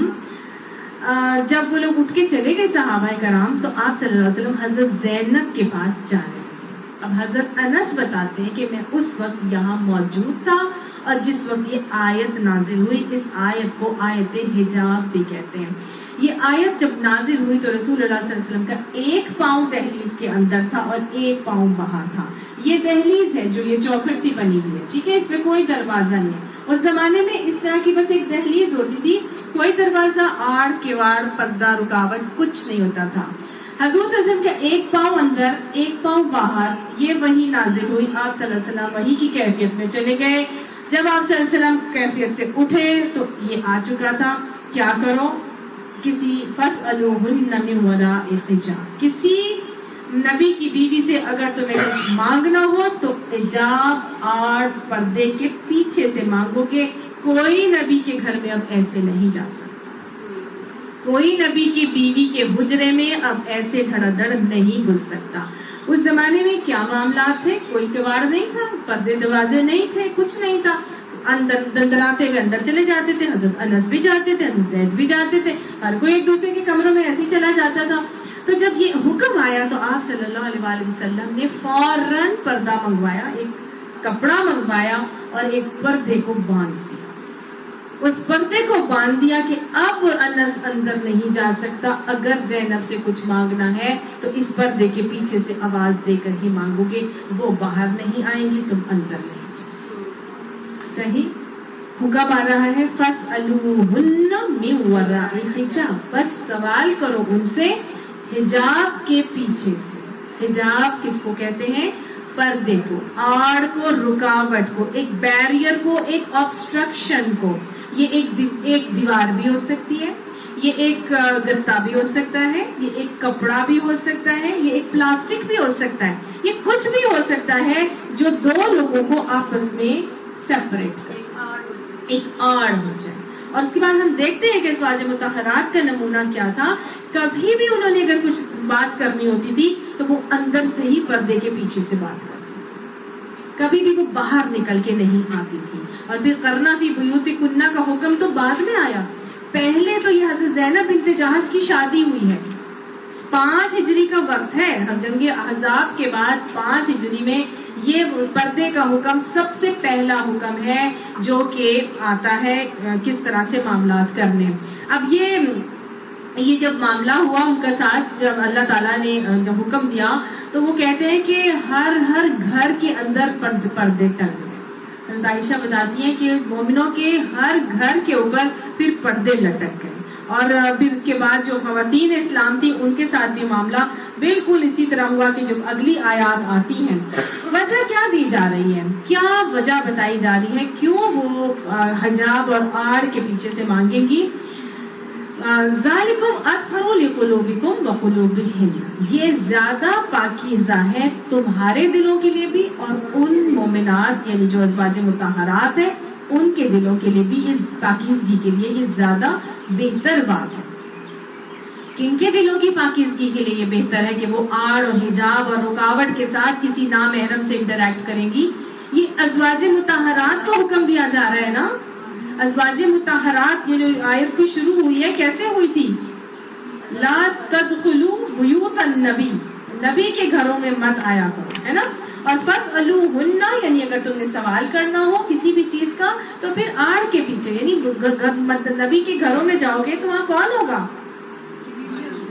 جب وہ لوگ اٹھ کے چلے گئے صحابہ کرام تو آپ صلی اللہ علیہ وسلم حضرت زینب کے پاس جا رہے تھے. اب حضرت انس بتاتے ہیں کہ میں اس وقت یہاں موجود تھا اور جس وقت یہ آیت نازل ہوئی. اس آیت کو آیت حجاب بھی کہتے ہیں. یہ آیت جب نازل ہوئی تو رسول اللہ صلی اللہ علیہ وسلم کا ایک پاؤں دہلیز کے اندر تھا اور ایک پاؤں باہر تھا. یہ دہلیز ہے جو یہ چوکھٹ سی بنی ہوئی ہے، ٹھیک ہے، اس میں کوئی دروازہ نہیں ہے. اس زمانے میں اس طرح کی بس ایک دہلیز ہوتی تھی، کوئی دروازہ، آڑ کیواڑ، پردہ، رکاوٹ کچھ نہیں ہوتا تھا. حضور صلی اللہ علیہ وسلم کا ایک پاؤں اندر ایک پاؤں باہر، یہ وحی نازل ہوئی. آپ صلی اللہ علیہ وسلم وحی کی کیفیت میں چلے گئے. جب آپ صلی اللہ علیہ وسلم کیفیت سے اٹھے تو یہ آ چکا تھا. کیا کرو؟ کسی فَاسْأَلُوهُنَّ مِنْ وَرَاءِ حِجَابٍ، کسی نبی کی بیوی سے اگر تمہیں کچھ مانگنا ہو تو حجاب، آڑ، پردے کے پیچھے سے مانگو گے. کوئی نبی کے گھر میں اب ایسے نہیں جا سکتا. کوئی نبی کی بیوی کے حجرے میں اب ایسے دھڑا دھڑ نہیں گھس سکتا. اس زمانے میں کیا معاملات تھے؟ کوئی کواڑ نہیں تھا، پردے دروازے نہیں تھے، کچھ نہیں تھا. اندر دندراتے ہوئے اندر چلے جاتے تھے. حضرت انس بھی جاتے تھے، حضرت زید بھی جاتے تھے. ہر کوئی ایک دوسرے کے کمروں میں ایسے ہی چلا جاتا تھا. تو جب یہ حکم آیا تو آپ صلی اللہ علیہ وآلہ وسلم نے فوراً پردہ منگوایا، ایک کپڑا منگوایا اور ایک پردے کو باندھ دیا. اس پردے کو باندھ دیا کہ اب انس اندر نہیں جا سکتا. اگر زینب سے کچھ مانگنا ہے تو اس پردے کے پیچھے سے آواز دے کر ہی مانگو گے. وہ باہر نہیں آئیں گی، تم اندر نہیں جاؤ. صحیح حکم آ رہا ہے فَاسْأَلُوهُنَّ مِنْ وَرَاءِ حِجَابٍ، بس سوال کرو ان سے حجاب کے پیچھے سے. حجاب کس کو کہتے ہیں؟ پردے کو، آڑ کو، رکاوٹ کو، ایک بیریئر کو، ایک آبسٹرکشن کو. یہ ایک دیوار بھی ہو سکتی ہے، یہ ایک گتا بھی ہو سکتا ہے، یہ ایک کپڑا بھی ہو سکتا ہے، یہ ایک پلاسٹک بھی ہو سکتا ہے، یہ کچھ بھی ہو سکتا ہے جو دو لوگوں کو آپس میں سیپریٹ کرے، ایک آڑ ہو جائے. اور اس کے بعد ہم دیکھتے ہیں کہ ازواج مطہرات کا نمونہ کیا تھا. کبھی بھی انہوں نے اگر کچھ بات کرنی ہوتی تھی تو وہ اندر سے ہی پردے کے پیچھے سے بات کرتی تھی. کبھی بھی وہ باہر نکل کے نہیں آتی تھی. اور پھر قرنا فی بیوتکن کا حکم تو بعد میں آیا. پہلے تو یہ حضرت زینب بنت جہش کی شادی ہوئی ہے. 5 ہجری کا وقت ہے، جنگ احزاب کے بعد 5 ہجری میں یہ پردے کا حکم سب سے پہلا حکم ہے جو کہ آتا ہے کس طرح سے معاملات کرنے. اب یہ جب معاملہ ہوا ان کا ساتھ، جب اللہ تعالیٰ نے جب حکم دیا تو وہ کہتے ہیں کہ ہر گھر کے اندر پردے ٹنگ گئے. حضرت عائشہ بتاتی ہیں کہ مومنوں کے ہر گھر کے اوپر پھر پردے لٹک گئے. اور پھر اس کے بعد جو خواتین اسلام تھی ان کے ساتھ بھی معاملہ بالکل اسی طرح ہوا کہ جب اگلی آیات آتی ہیں. وجہ کیا دی جا رہی ہے؟ کیا وجہ بتائی جا رہی ہے کیوں وہ حجاب اور آڑ کے پیچھے سے مانگیں گی؟ ذالکم اطہر لقلوبکم وقلوبہن، یہ زیادہ پاکیزہ ہے تمہارے دلوں کے لیے بھی اور ان مومنات یعنی جو ازواج مطہرات ہیں ان کے دلوں کے لیے بھی اس پاکیزگی کے لیے یہ زیادہ بہتر بات ہے. کن کے دلوں کی پاکیزگی کے لیے یہ بہتر ہے کہ وہ آڑ اور حجاب اور رکاوٹ کے ساتھ کسی نامحرم سے انٹریکٹ کریں گی؟ یہ ازواج مطہرات کو حکم دیا جا رہا ہے نا. ازواج مطہرات یہ جو آیت کو شروع ہوئی ہے کیسے ہوئی تھی؟ لا تدخلوا بیوت النبی، نبی کے گھروں میں مت آیا کرو، ہے نا. اور فاسألوہن یعنی اگر تم نے سوال کرنا ہو کسی بھی چیز کا تو پھر آڑ کے پیچھے، یعنی نبی کے گھروں میں جاؤ گے تو وہاں کون ہوگا؟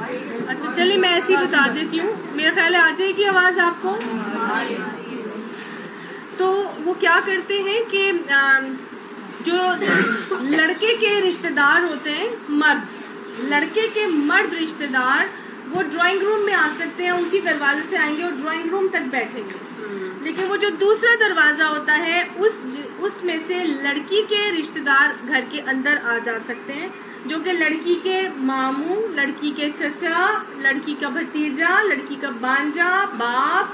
اچھا چلیے میں ایسے ہی بتا دیتی ہوں، میرا خیال ہے آ جائے گی آواز آپ کو. تو وہ کیا کرتے ہیں کہ جو لڑکے کے رشتہ دار ہوتے ہیں مرد، لڑکے کے مرد رشتہ دار وہ ڈرائنگ روم میں آ سکتے ہیں، ان کی دروازے سے آئیں گے اور ڈرائنگ روم تک بیٹھیں گے. لیکن وہ جو دوسرا دروازہ ہوتا ہے اس میں سے لڑکی کے رشتہ دار گھر کے اندر آ جا سکتے ہیں، جو کہ لڑکی کے ماموں، لڑکی کے چچا، لڑکی کا بھتیجا، لڑکی کا بانجا، باپ،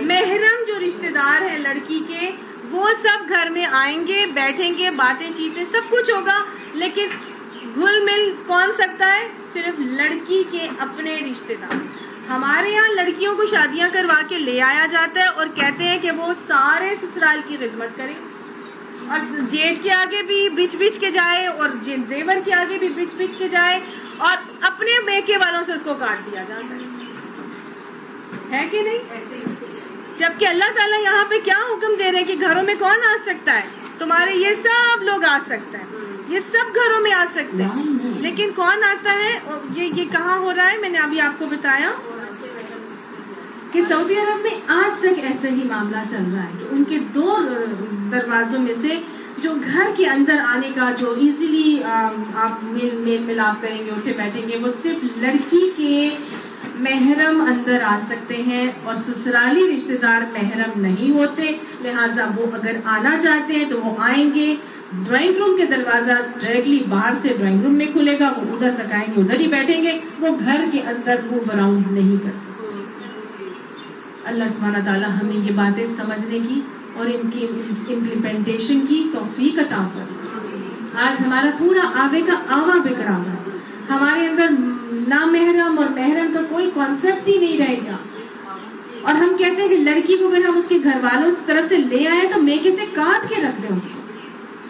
محرم جو رشتہ دار ہیں لڑکی کے، وہ سب گھر میں آئیں گے، بیٹھیں گے، باتیں چیتیں سب کچھ ہوگا. لیکن گھل مل کون سکتا ہے؟ صرف لڑکی کے اپنے رشتہ دار. ہمارے یہاں لڑکیوں کو شادیاں کروا کے لے آیا جاتا ہے اور کہتے ہیں کہ وہ سارے سسرال کی خدمت کریں، اور جیٹ کے آگے بھی بچ بچ کے جائے اور زیور کے آگے بھی بچ بچ کے جائے، اور اپنے میکے والوں سے اس کو کاٹ دیا جاتا ہے کہ نہیں؟ جبکہ اللہ تعالیٰ یہاں پہ کیا حکم دے رہے ہیں کہ گھروں میں کون آ سکتا ہے؟ تمہارے یہ سب لوگ آ سکتا ہے، یہ سب گھروں میں آ سکتے ہیں. لیکن کون آتا ہے؟ یہ کہاں ہو رہا ہے؟ میں نے ابھی آپ کو بتایا کہ سعودی عرب میں آج تک ایسا ہی معاملہ چل رہا ہے کہ ان کے 2 دروازوں میں سے جو گھر کے اندر آنے کا جو ایزیلی آپ میل ملاپ کریں گے، اٹھے بیٹھیں گے، وہ صرف لڑکی کے محرم اندر آ سکتے ہیں اور سسرالی رشتہ دار محرم نہیں ہوتے. لہٰذا وہ اگر آنا چاہتے ہیں تو وہ آئیں گے. ڈرائنگ روم کے دروازہ ڈائریکٹلی باہر سے ڈرائنگ روم میں کھلے گا، وہ ادھر تک آئیں گے، ادھر ہی بیٹھیں گے، وہ گھر کے اندر موو اراؤنڈ نہیں کر سکتے. اللہ سبحانہ تعالیٰ ہمیں یہ باتیں سمجھنے کی اور ان کی امپلیمنٹیشن کی توفیق عطا فرمائے. آج ہمارا پورا آوے کا آوا بگڑا ہوا ہے، ہمارے اندر نامحرم اور محرم کا کوئی کانسیپٹ ہی نہیں رہے گا. اور ہم کہتے ہیں کہ لڑکی کو اگر ہم اس کے گھر والوں کی طرف سے لے آئے تو میکے سے کاٹ کے رکھ دیں، اس کو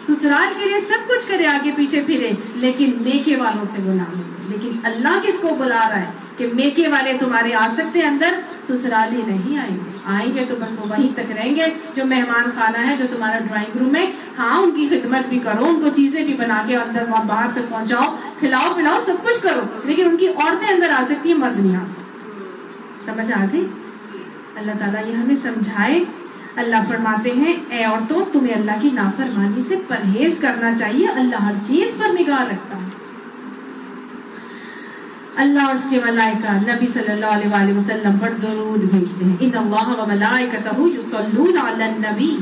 سسرال کے لیے سب کچھ کرے، آگے پیچھے پھرے، لیکن میکے والوں سے وہ نہ ملے. لیکن اللہ کس کو بلا رہا ہے کہ میکے والے تمہارے آ سکتے اندر، سسرالی نہیں آئیں گے. آئیں گے تو بس وہ وہیں تک رہیں گے جو مہمان خانہ ہے، جو تمہارا ڈرائنگ روم ہے. ہاں ان کی خدمت بھی کرو، ان کو چیزیں بھی بنا کے اندر وہاں باہر تک پہنچاؤ، کھلاؤ پلاؤ، سب کچھ کرو، لیکن ان کی عورتیں اندر آ سکتی ہیں، مرد نہیں آ سکتے. سمجھ آ گئی؟ اللہ تعالیٰ یہ ہمیں سمجھائے. اللہ فرماتے ہیں اے عورتوں تمہیں اللہ کی نافرمانی سے پرہیز کرنا چاہیے، اللہ ہر چیز پر نگاہ رکھتا ہے. اللہ اور اس کے ملائکہ نبی صلی اللہ علیہ وآلہ وسلم پر درود بھیجتے ہیں. ان اللہ وملائکتہ یصلون علی النبی،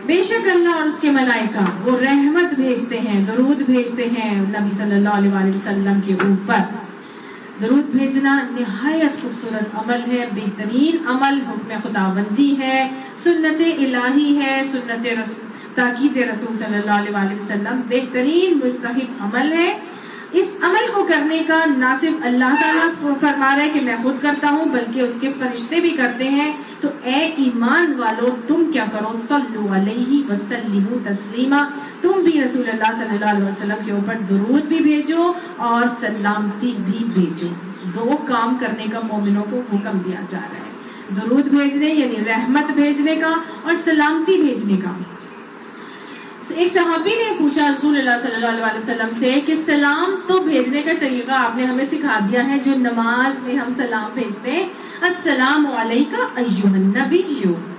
بے شک اللہ اور اس کے ملائکہ وہ رحمت بھیجتے ہیں، درود بھیجتے ہیں نبی صلی اللہ علیہ وآلہ وسلم کے اوپر. درود بھیجنا نہایت خوبصورت عمل ہے، بہترین عمل، حکم خداوندی ہے، سنت الہی ہے، سنت تاکید رسول صلی اللہ علیہ وآلہ وسلم، بہترین مستحب عمل ہے. اس عمل کو کرنے کا نہ صرف اللہ تعالیٰ فرما رہا ہے کہ میں خود کرتا ہوں، بلکہ اس کے فرشتے بھی کرتے ہیں. تو اے ایمان والو تم کیا کرو، صلو علیہ وسلموا تسلیما، تم بھی رسول اللہ صلی اللہ علیہ وسلم کے اوپر درود بھی بھیجو اور سلامتی بھی بھیجو. 2 کام کرنے کا مومنوں کو حکم دیا جا رہا ہے، درود بھیجنے یعنی رحمت بھیجنے کا اور سلامتی بھیجنے کا. ایک صحابی نے پوچھا رسول اللہ صلی اللہ علیہ وسلم سے کہ سلام تو بھیجنے کا طریقہ آپ نے ہمیں سکھا دیا ہے، جو نماز میں ہم سلام بھیجتے ہیں، السلام علیکہ ایھا النبی،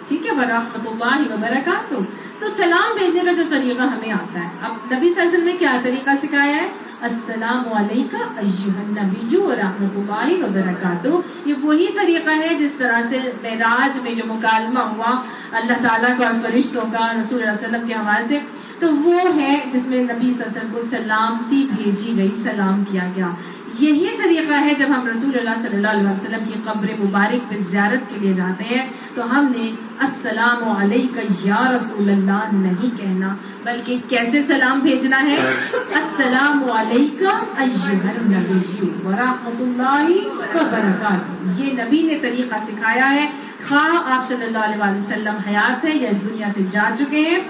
ٹھیک ہے، ورحمۃ اللہ وبرکاتہ. تو سلام بھیجنے کا جو طریقہ ہمیں آتا ہے، اب نبی صلی اللہ علیہ وسلم نے کیا طریقہ سکھایا ہے؟ السلام علیکہ ایھا النبی ورحمۃ اللہ وبرکاتہ. یہ وہی طریقہ ہے جس طرح سے معراج میں جو مکالمہ ہوا اللہ تعالیٰ کا اور فرشتوں کا رسول اللہ صلی اللہ علیہ وسلم کے حوالے سے، تو وہ ہے جس میں نبی صلی اللہ علیہ وسلم کو سلامتی بھیجی گئی، سلام کیا گیا. یہی طریقہ ہے جب ہم رسول اللہ صلی اللہ علیہ وسلم کی قبر مبارک پہ زیارت کے لیے جاتے ہیں تو ہم نے السلام علیکہ یا رسول اللہ نہیں کہنا، بلکہ کیسے سلام بھیجنا ہے؟ السلام علیکہ ایھا النبی ورحمۃ اللہ وبرکاتہ. یہ نبی نے طریقہ سکھایا ہے، خواہ آپ صلی اللہ علیہ وسلم حیات ہے یا اس دنیا سے جا چکے ہیں،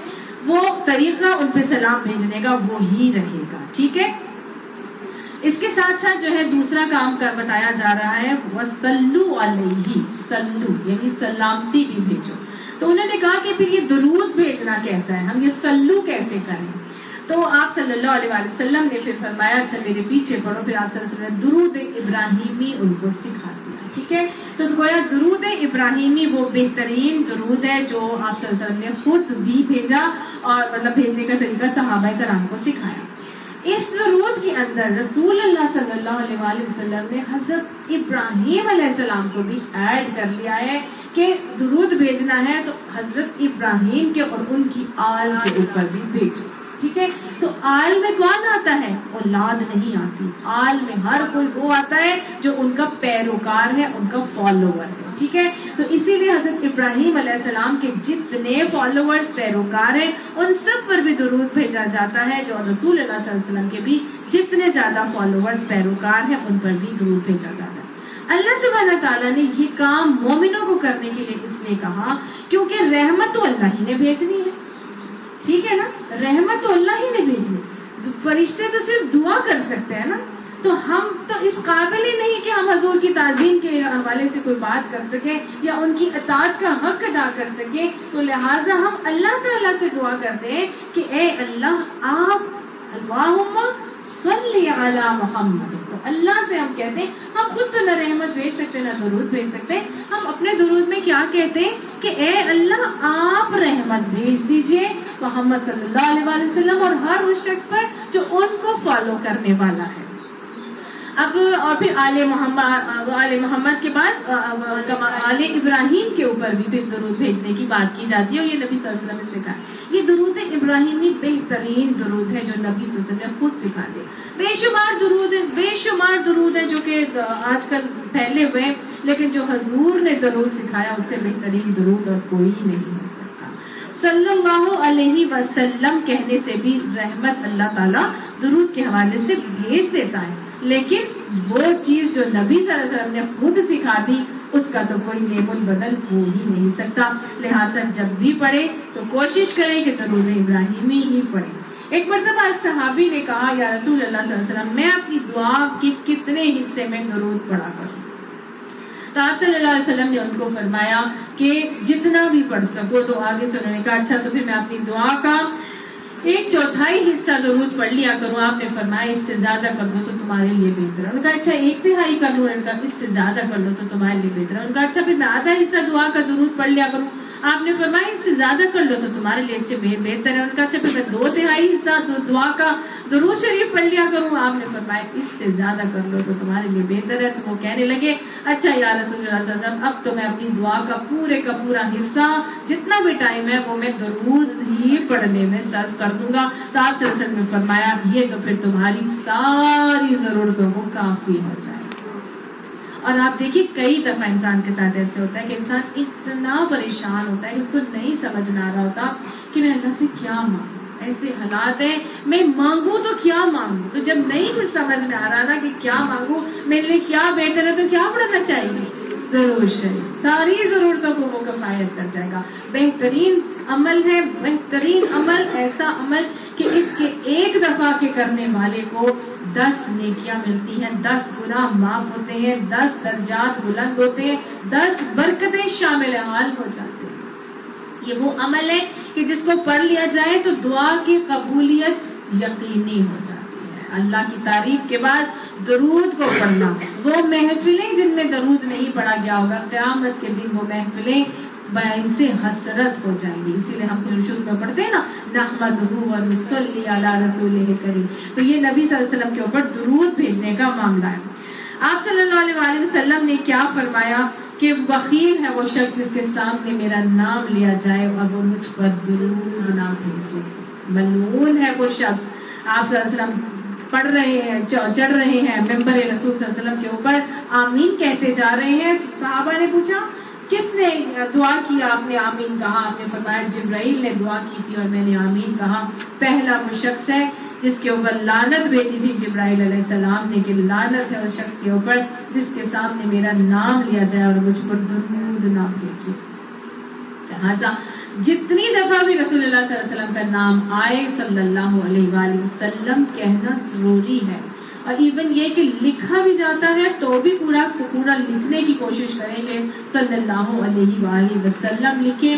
وہ طریقہ ان پہ سلام بھیجنے کا وہی رہے گا. ٹھیک ہے، اس کے ساتھ ساتھ جو ہے دوسرا کام کر بتایا جا رہا ہے، وَصَلُّوا عَلَيْهِ، سلو یعنی سلامتی بھی بھیجو. تو انہوں نے کہا کہ پھر یہ درود بھیجنا کیسا ہے، ہم یہ سلو کیسے کریں؟ تو آپ صلی اللہ علیہ وآلہ وسلم نے پھر فرمایا اچھا میرے پیچھے پڑھو. پھر آپ صلی اللہ علیہ وسلم نے درود ابراہیمی ان کو سکھا دیا. ٹھیک ہے, تو گویا درود ابراہیمی وہ بہترین درود ہے جو آپ صلی اللہ علیہ وسلم نے خود بھی بھیجا اور مطلب بھیجنے کا طریقہ صحابہ کرام کو سکھایا. اس درود کے اندر رسول اللہ صلی اللہ علیہ وآلہ وسلم نے حضرت ابراہیم علیہ السلام کو بھی ایڈ کر لیا ہے کہ درود بھیجنا ہے تو حضرت ابراہیم کے اور ان کی آل کے اوپر بھی بھیجو. ٹھیک ہے, تو آل میں کون آتا ہے؟ اولاد نہیں آتی. آل میں ہر کوئی وہ آتا ہے جو ان کا پیروکار ہے, ان کا فالوور ہے. ٹھیک ہے, تو اسی لیے حضرت ابراہیم علیہ السلام کے جتنے فالوورز پیروکار ہیں ان سب پر بھی درود بھیجا جاتا ہے, جو رسول اللہ صلی اللہ علیہ وسلم کے بھی جتنے زیادہ فالوورز پیروکار ہیں ان پر بھی درود بھیجا جاتا ہے. اللہ سبحانہ تعالیٰ نے یہ کام مومنوں کو کرنے کے لیے اس لیے کہا کیونکہ رحمت تو اللہ ہی نے بھیجنی ہے. ٹھیک ہے نا, رحمت تو اللہ ہی نے بھیجنی, فرشتے تو صرف دعا کر سکتے ہیں نا. تو ہم تو اس قابل ہی نہیں کہ ہم حضور کی تعظیم کے حوالے سے کوئی بات کر سکیں یا ان کی اطاعت کا حق ادا کر سکیں. تو لہٰذا ہم اللہ تعالیٰ سے دعا کرتے ہیں کہ اے اللہ آپ اللہم صلی علی محمد. تو اللہ سے ہم کہتے ہیں, ہم خود تو نہ رحمت بھیج سکتے نہ درود بھیج سکتے, ہم اپنے درود میں کیا کہتے ہیں کہ اے اللہ آپ رحمت بھیج دیجئے محمد صلی اللہ علیہ وآلہ وسلم اور ہر اس شخص پر جو ان کو فالو کرنے والا ہے. اب اور پھر آل محمد کے بعد آل ابراہیم کے اوپر بھی پھر درود بھیجنے کی بات کی جاتی ہے, اور یہ نبی صلی اللہ علیہ وسلم نے سکھایا. یہ درود ابراہیمی بہترین درود ہے جو نبی صلی اللہ علیہ وسلم نے خود سکھا دیا. بے شمار درود ہیں جو کہ آج کل پھیلے ہوئے ہیں, لیکن جو حضور نے درود سکھایا اس سے بہترین درود اور کوئی نہیں ہو سکتا. صلی اللہ علیہ وسلم کہنے سے بھی رحمت اللہ تعالیٰ درود کے حوالے سے بھیج دیتا ہے, لیکن وہ چیز جو نبی صلی اللہ علیہ وسلم نے خود سکھا دی اس کا تو کوئی نیم البدل ہو ہی نہیں سکتا. لہٰذا جب بھی پڑھے تو کوشش کریں کہ درود ابراہیمی ہی پڑھیں. ایک مرتبہ ایک صحابی نے کہا یا رسول اللہ صلی اللہ علیہ وسلم میں اپنی دعا کے کتنے حصے میں درود پڑھا کروں؟ تو آپ صلی اللہ علیہ وسلم نے ان کو فرمایا کہ جتنا بھی پڑھ سکو. تو آگے سے انہوں نے کہا اچھا تو پھر میں اپنی دعا کا 1/4 حصہ درود پڑھ لیا کروں. آپ نے فرمایا اس سے زیادہ کر دو تو تمہارے لیے بہتر ہے. انہوں نے کہا اچھا 1/3 کر لوں. انہوں نے کہا اس سے زیادہ کر لو تو تمہارے لیے بہتر ہے. انہوں نے کہا اچھا پھر میں آدھا حصہ دعا کا درود پڑھ لیا کروں. آپ نے فرمایا اس سے زیادہ کر لو تو تمہارے لیے اچھے بہتر ہے. انہوں نے کہا اچھا پھر میں 2/3 حصہ دعا کا درود شریف پڑھ لیا کروں. آپ نے فرمایا اس سے زیادہ کر لو تو تمہارے لیے بہتر ہے. تو وہ کہنے لگے اچھا یا رسول اللہ صلی اللہ علیہ وسلم اب تو میں اپنی دعا کا پورا حصہ جتنا بھی ٹائم ہے وہ میں درود ہی پڑھنے میں صرف کر دوں گا. تو آپ صلی اللہ علیہ وسلم نے فرمایا یہ تو پھر تمہاری ساری ضرورتوں کو کافی ہو جائے. اور آپ دیکھیے کئی دفعہ انسان کے ساتھ ایسے ہوتا ہے کہ انسان اتنا پریشان ہوتا ہے کہ اس کو نہیں سمجھ میں آ رہا ہوتا کہ میں اللہ سے کیا مانگوں. ایسے حالات ہیں میں مانگوں تو کیا مانگوں. تو جب نہیں کچھ سمجھ میں آ رہا نا کہ کیا مانگوں, میرے لیے کیا بہتر ہے, تو کیا پڑھنا چاہیے؟ درود شریف. ساری ضرورتوں کو وہ کفایت کر جائے گا. بہترین عمل ہے, بہترین عمل, ایسا عمل کہ اس کے ایک دفعہ کے کرنے والے کو 10 نیکیاں ملتی ہیں, 10 گناہ معاف ہوتے ہیں, 10 درجات بلند ہوتے ہیں, 10 برکتیں شامل حال ہو جاتے ہیں. یہ وہ عمل ہے کہ جس کو پڑھ لیا جائے تو دعا کی قبولیت یقینی ہو جاتی ہے. اللہ کی تعریف کے بعد درود کو پڑھنا, وہ محفلیں جن میں درود نہیں پڑھا گیا ہوگا قیامت کے دن وہ محفلیں باعث حسرت ہو جائیں گی. اسی لیے ہم شروع میں پڑھتے ہیں نا نحمدہ و نصلی علی رسولہ کریم. تو یہ نبی صلی اللہ علیہ وسلم کے اوپر درود بھیجنے کا معاملہ ہے. آپ صلی اللہ علیہ وآلہ وسلم نے کیا فرمایا کہ بخیل ہے وہ شخص جس کے سامنے میرا نام لیا جائے اور وہ مجھ پر درود نہ بھیجے. ملعون ہے وہ شخص. آپ صلی اللہ علیہ وسلم پڑھ رہے ہیں, چڑھ رہے ہیں ممبر رسول صلی اللہ علیہ وسلم کے اوپر, آمین کہتے جا رہے ہیں. صحابہ نے پوچھا کس نے دعا کی؟ آپ نے آمین کہا. آپ نے فرمایا جبرائیل نے دعا کی تھی اور میں نے آمین کہا. پہلا وہ شخص ہے جس کے اوپر لعنت بھیجی تھی جبرائیل علیہ السلام نے کہ لعنت ہے اس شخص کے اوپر جس کے سامنے میرا نام لیا جائے اور مجھ پر درود نہ بھیجے. لہٰذا جتنی دفعہ بھی رسول اللہ صلی اللہ علیہ وسلم کا نام آئے صلی اللہ علیہ وآلہ وسلم کہنا ضروری ہے. اور ایون یہ کہ لکھا بھی جاتا ہے تو بھی پورا لکھنے کی کوشش کریں کہ صلی اللہ علیہ وآلہ وسلم لکھیں.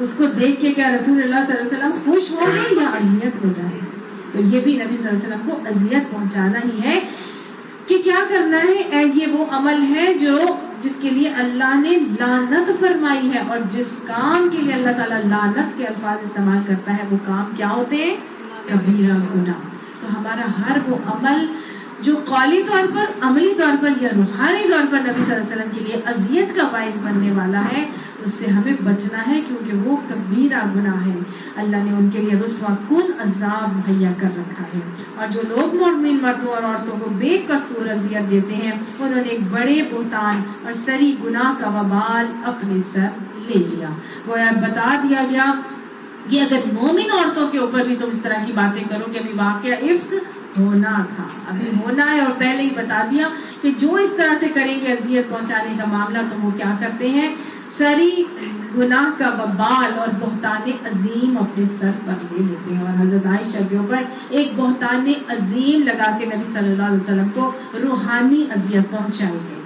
اس کو دیکھ کے کیا رسول اللہ صلی اللہ علیہ وسلم خوش ہو گئے یا اذیت ہو جائے؟ تو یہ بھی نبی صلی اللہ علیہ وسلم کو اذیت پہنچانا ہی ہے کہ کیا کرنا ہے. یہ وہ عمل ہے جس کے لیے اللہ نے لعنت فرمائی ہے، اور جس کام کے لیے اللہ تعالیٰ لعنت کے الفاظ استعمال کرتا ہے وہ کام کیا ہوتے ہیں؟ کبیرہ گناہ. تو ہمارا ہر وہ عمل جو قولی طور پر، عملی طور پر یا روحانی طور پر نبی صلی اللہ علیہ وسلم کے لیے اذیت کا باعث بننے والا ہے، اس سے ہمیں بچنا ہے، کیونکہ وہ کبیرہ گناہ ہے. اللہ نے ان کے لیے رسوا کن عذاب مہیا کر رکھا ہے. اور جو لوگ مومن مردوں اور عورتوں کو بے قصور اذیت دیتے ہیں، انہوں نے ایک بڑے بہتان اور سری گناہ کا وبال اپنے سر لے لیا. گویا بتا دیا گیا کہ اگر مومن عورتوں کے اوپر بھی تم اس طرح کی باتیں کرو کہ ابھی واقعہ افک ہونا تھا، ابھی ہونا ہے، اور پہلے ہی بتا دیا کہ جو اس طرح سے کریں گے اذیت پہنچانے کا معاملہ، تو وہ کیا کرتے ہیں؟ سری گناہ کا وبال اور بہتان عظیم اپنے سر پر لے لیتے ہیں. اور حضرت عائشہ کے اوپر ایک بہتان عظیم لگا کے نبی صلی اللہ علیہ وسلم کو روحانی اذیت پہنچائی گئی.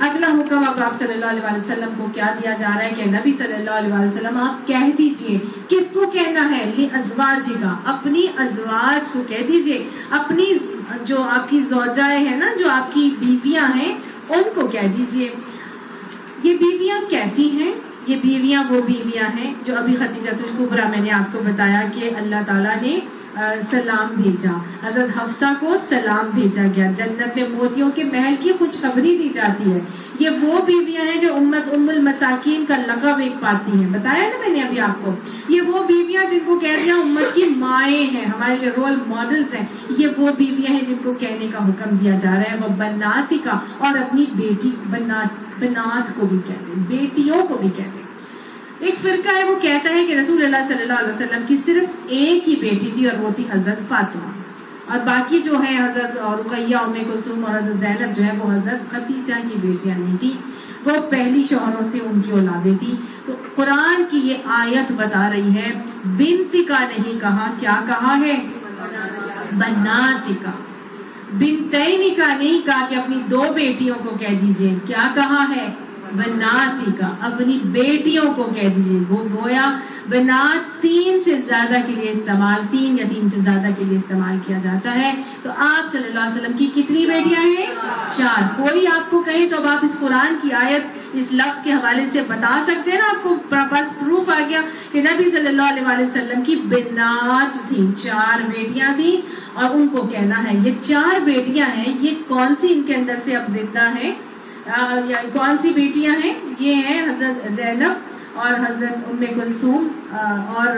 اگلا حکم اب آپ صلی اللہ علیہ وسلم کو کیا دیا جا رہا ہے کہ نبی صلی اللہ علیہ وسلم آپ کہہ دیجئے. کس کو کہنا ہے؟ لِأَزْوَاجِكَ، اپنی ازواج کو کہہ دیجئے، اپنی جو آپ کی زوجائیں ہیں نا، جو آپ کی بیویاں ہیں، ان کو کہہ دیجئے. یہ بیویاں کیسی ہیں؟ یہ بیویاں وہ بیویاں ہیں جو ابھی خدیجہ الکبریٰ میں نے آپ کو بتایا کہ اللہ تعالیٰ نے سلام بھیجا، حضرت حفصہ کو سلام بھیجا گیا، جنت میں موتیوں کے محل کی خوشخبری دی جاتی ہے. یہ وہ بیویاں ہیں جو ام المساکین کا لقب ایک پاتی ہیں، بتایا نا میں نے ابھی آپ کو. یہ وہ بیویاں جن کو کہہ دیا امت کی مائیں ہیں، ہمارے لیے رول ماڈلز ہیں. یہ وہ بیویاں ہیں جن کو کہنے کا حکم دیا جا رہا ہے وہ بناتی کا، اور اپنی بیٹی بنات کو بھی کہتے ہیں، بیٹیوں کو بھی کہتے ہیں. ایک فرقہ ہے وہ کہتا ہے کہ رسول اللہ صلی اللہ علیہ وسلم کی صرف ایک ہی بیٹی تھی، اور وہ تھی حضرت فاطمہ، اور باقی جو ہے حضرت رقیہ، ام کلثوم اور حضرت زینب جو ہے وہ حضرت خدیجہ کی بیٹیاں نہیں تھی، وہ پہلی شوہروں سے ان کی اولادیں تھی. تو قرآن کی یہ آیت بتا رہی ہے بنت کا نہیں کہا، کیا کہا ہے؟ بنات کا. بنتین کا نہیں کہا کہ اپنی دو بیٹیوں کو کہہ دیجئے، کیا کہا ہے؟ بناتی کا، اپنی بیٹیوں کو کہہ دیجئے. گویا بنات تین سے زیادہ کے لیے استعمال، تین یا تین سے زیادہ کے لیے استعمال کیا جاتا ہے. تو آپ صلی اللہ علیہ وسلم کی کتنی بیٹیاں ہیں؟ 4. کوئی آپ کو کہے تو اب آپ اس قرآن کی آیت اس لفظ کے حوالے سے بتا سکتے ہیں نا، آپ کو بس پروف آ گیا کہ نبی صلی اللہ علیہ وسلم کی بنات تھیں، 4 بیٹیاں تھیں، اور ان کو کہنا ہے. یہ 4 بیٹیاں ہیں، یہ کون سی ان کے اندر سے اب زندہ ہیں؟ کون سی بیٹیاں ہیں؟ یہ ہیں حضرت زینب اور حضرت ام کلثوم اور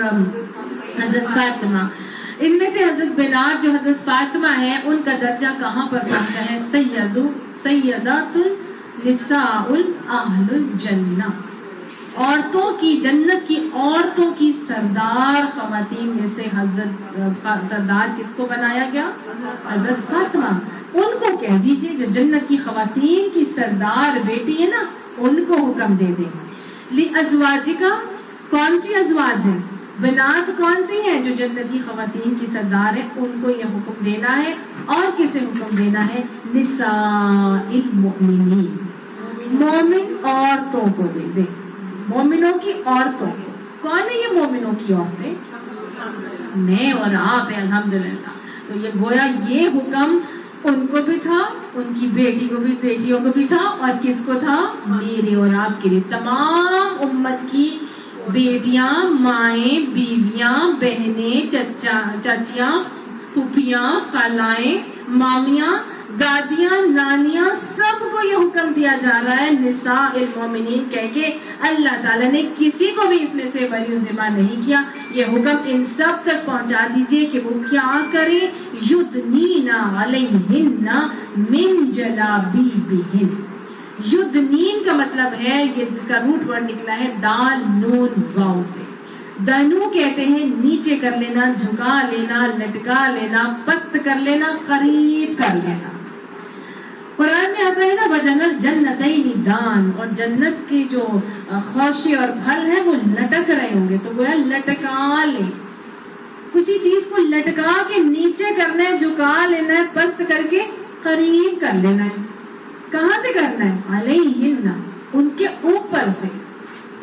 حضرت فاطمہ. ان میں سے حضرت بنات جو حضرت فاطمہ ہے، ان کا درجہ کہاں پر پہنچا ہے؟ سیدات النساء اہل الجنہ، عورتوں کی، جنت کی عورتوں کی سردار خواتین میں سے حضرت سردار کس کو بنایا گیا؟ حضرت فاطمہ. ان کو کہہ دیجئے جو جنت کی خواتین کی سردار بیٹی ہے نا، ان کو حکم دے دیں. لِأَزْوَاجِكَ، کون سی ازواج ہیں؟ بنات کون سی ہیں جو جنت کی خواتین کی سردار ہیں، ان کو یہ حکم دینا ہے. اور کسے حکم دینا ہے؟ نساء المؤمنین، مومن عورتوں کو دے دیں، مومنوں کی عورتوں کو. کون ہے یہ مومنوں کی عورتیں؟ میں اور آپ ہیں الحمدللہ. تو یہ گویا یہ حکم ان کو بھی تھا، ان کی بیٹیوں کو بھی تھا، اور کس کو تھا؟ میرے اور آپ کے لیے. تمام امت کی بیٹیاں، مائیں، بیویاں، بہنیں، چچیاں، پھوپھیاں، خالائیں، مامیاں، دادیاں، نانیاں، سب کو یہ حکم دیا جا رہا ہے نساء المومنین کہہ کے. اللہ تعالیٰ نے کسی کو بھی اس میں سے بری ذمہ نہیں کیا. یہ حکم ان سب تک پہنچا دیجئے کہ وہ کیا کریں؟ یدنین علیہن من جلابیبہن. یدنین کا مطلب ہے، یہ جس کا روٹ ورڈ نکلا ہے دال نون واو سے. دنو کہتے ہیں نیچے کر لینا، جھکا لینا، لٹکا لینا، پست کر لینا، قریب کر لینا. قرآن میں آتا ہے نا وَجَنَتْ جَنَّتَيْنِ دان، اور جنت کے جو خوشے اور پھل ہیں وہ لٹک رہے ہوں گے. تو گویا لٹکا لے، کسی چیز کو لٹکا کے نیچے کرنا ہے، جھکا لینا ہے، پست کر کے قریب کر لینا ہے. کہاں سے کرنا ہے؟ علیہن، ان کے اوپر سے.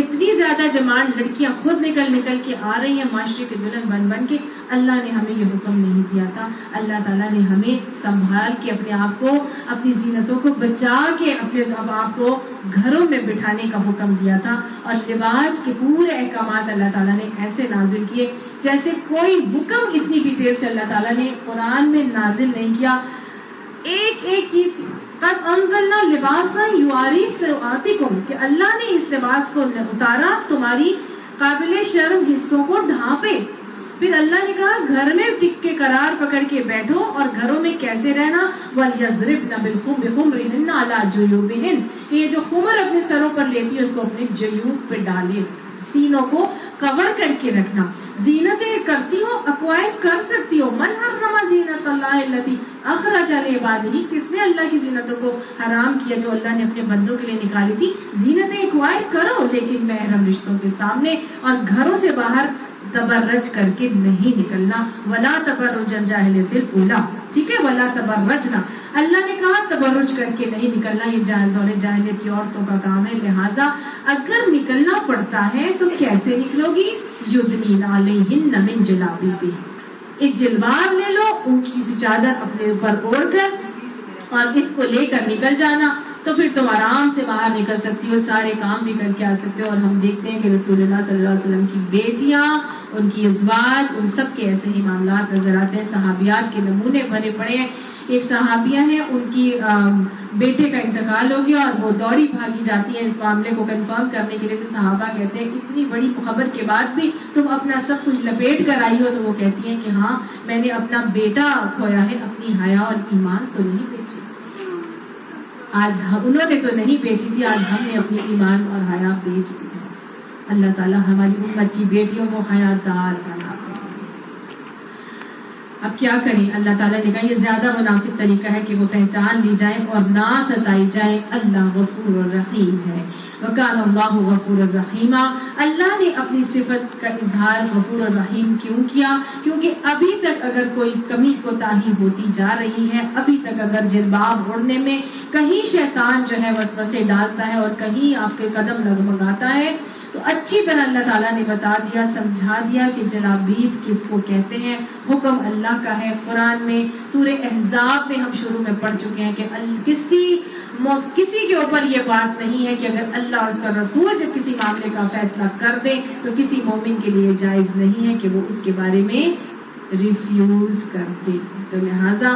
اتنی زیادہ ڈیمانڈ لڑکیاں خود نکل کے آ رہی ہیں معاشرے کے دلہن بن کے. اللہ نے ہمیں یہ حکم نہیں دیا تھا. اللہ تعالیٰ نے ہمیں سنبھال کے اپنے آپ کو اپنی زینتوں کو بچا کے اپنے آپ کو گھروں میں بٹھانے کا حکم دیا تھا. اور لباس کے پورے احکامات اللہ تعالیٰ نے ایسے نازل کیے جیسے کوئی حکم اتنی ڈیٹیل سے اللہ تعالیٰ نے قرآن میں نازل نہیں کیا. ایک ایک چیز قد انزلنا لباسا یواری سوآتکم کہ اللہ نے اس لباس کو اتارا تمہاری قابل شرم حصوں کو ڈھانپے. پھر اللہ نے کہا گھر میں ٹک کے قرار پکڑ کے بیٹھو اور گھروں میں کیسے رہنا. وَلْيَضْرِبْنَ بِخُمُرِهِنَّ عَلَى جُيُوبِهِنَّ کہ یہ جو خمر اپنے سروں پر لیتی ہے اس کو اپنے جیوب پہ ڈالے, سینوں کو کور کر کے رکھنا. زینتیں کرتی ہو اکوائر کر سکتی ہو. من حرم زینت اللہ التی اخرج لعبادہ کس نے اللہ کی زینتوں کو حرام کیا جو اللہ نے اپنے بندوں کے لیے نکالی تھی. زینتیں اکوائر کرو لیکن محرم رشتوں کے سامنے اور گھروں سے باہر تبرج کر کے نہیں نکلنا. ولا تبرج الجاہلیۃ الاولی ٹھیک ہے, ولا تبرجنا اللہ نے کہا تبرج کر کے نہیں نکلنا, یہ دور جاہلیت کی عورتوں کا کام ہے. لہٰذا اگر نکلنا پڑتا ہے تو کیسے نکلو گی. یدنین علیہن من جلابیبہن ایک جلباب لے لو, اونچی سی چادر اپنے اوپر اوڑھ کر اور اس کو لے کر نکل جانا. تو پھر تم آرام سے باہر نکل سکتی ہو, سارے کام بھی کر کے آ سکتے ہو. اور ہم دیکھتے ہیں کہ رسول اللہ صلی اللہ علیہ وسلم کی بیٹیاں, ان کی ازواج, ان سب کے ایسے ہی معاملات نظر آتے ہیں. صحابیات کے نمونے بھرے پڑے ہیں. ایک صحابیہ ہیں, ان کی بیٹے کا انتقال ہو گیا اور وہ دوڑی بھاگی جاتی ہیں اس معاملے کو کنفرم کرنے کے لیے. تو صحابہ کہتے ہیں اتنی بڑی خبر کے بعد بھی تم اپنا سب کچھ لپیٹ کر آئی ہو. تو وہ کہتی ہیں کہ ہاں میں نے اپنا بیٹا کھویا ہے, اپنی حیا اور ایمان تو نہیں بیچی. آج انہوں نے تو نہیں بیچی تھی, آج ہم نے اپنی ایمان اور حیا بیچ دی ہے. اللہ تعالیٰ ہماری امت کی بیٹیوں کو حیادار بنا دے. اب کیا کریں, اللہ تعالیٰ نے کہا یہ زیادہ مناسب طریقہ ہے کہ وہ پہچان لی جائیں اور نہ ستائی جائیں. اللہ غفور الرحیم ہے. وکان اللہ غفور الرحیم. اللہ نے اپنی صفت کا اظہار غفور الرحیم کیوں کیا؟ کیونکہ ابھی تک اگر کوئی کمی کوتاہی ہوتی جا رہی ہے, ابھی تک اگر جلباب اوڑھنے میں کہیں شیطان جو ہے وسوسے ڈالتا ہے اور کہیں آپ کے قدم ڈگمگاتا ہے, تو اچھی طرح اللہ تعالیٰ نے بتا دیا, سمجھا دیا کہ جلابیب کس کو کہتے ہیں. حکم اللہ کا ہے. قرآن میں سورہ احزاب میں ہم شروع میں پڑھ چکے ہیں کہ کسی کے اوپر یہ بات نہیں ہے کہ اگر اللہ اور اس کا رسول جب کسی معاملے کا فیصلہ کر دے تو کسی مومن کے لیے جائز نہیں ہے کہ وہ اس کے بارے میں ریفیوز کر دے. تو لہٰذا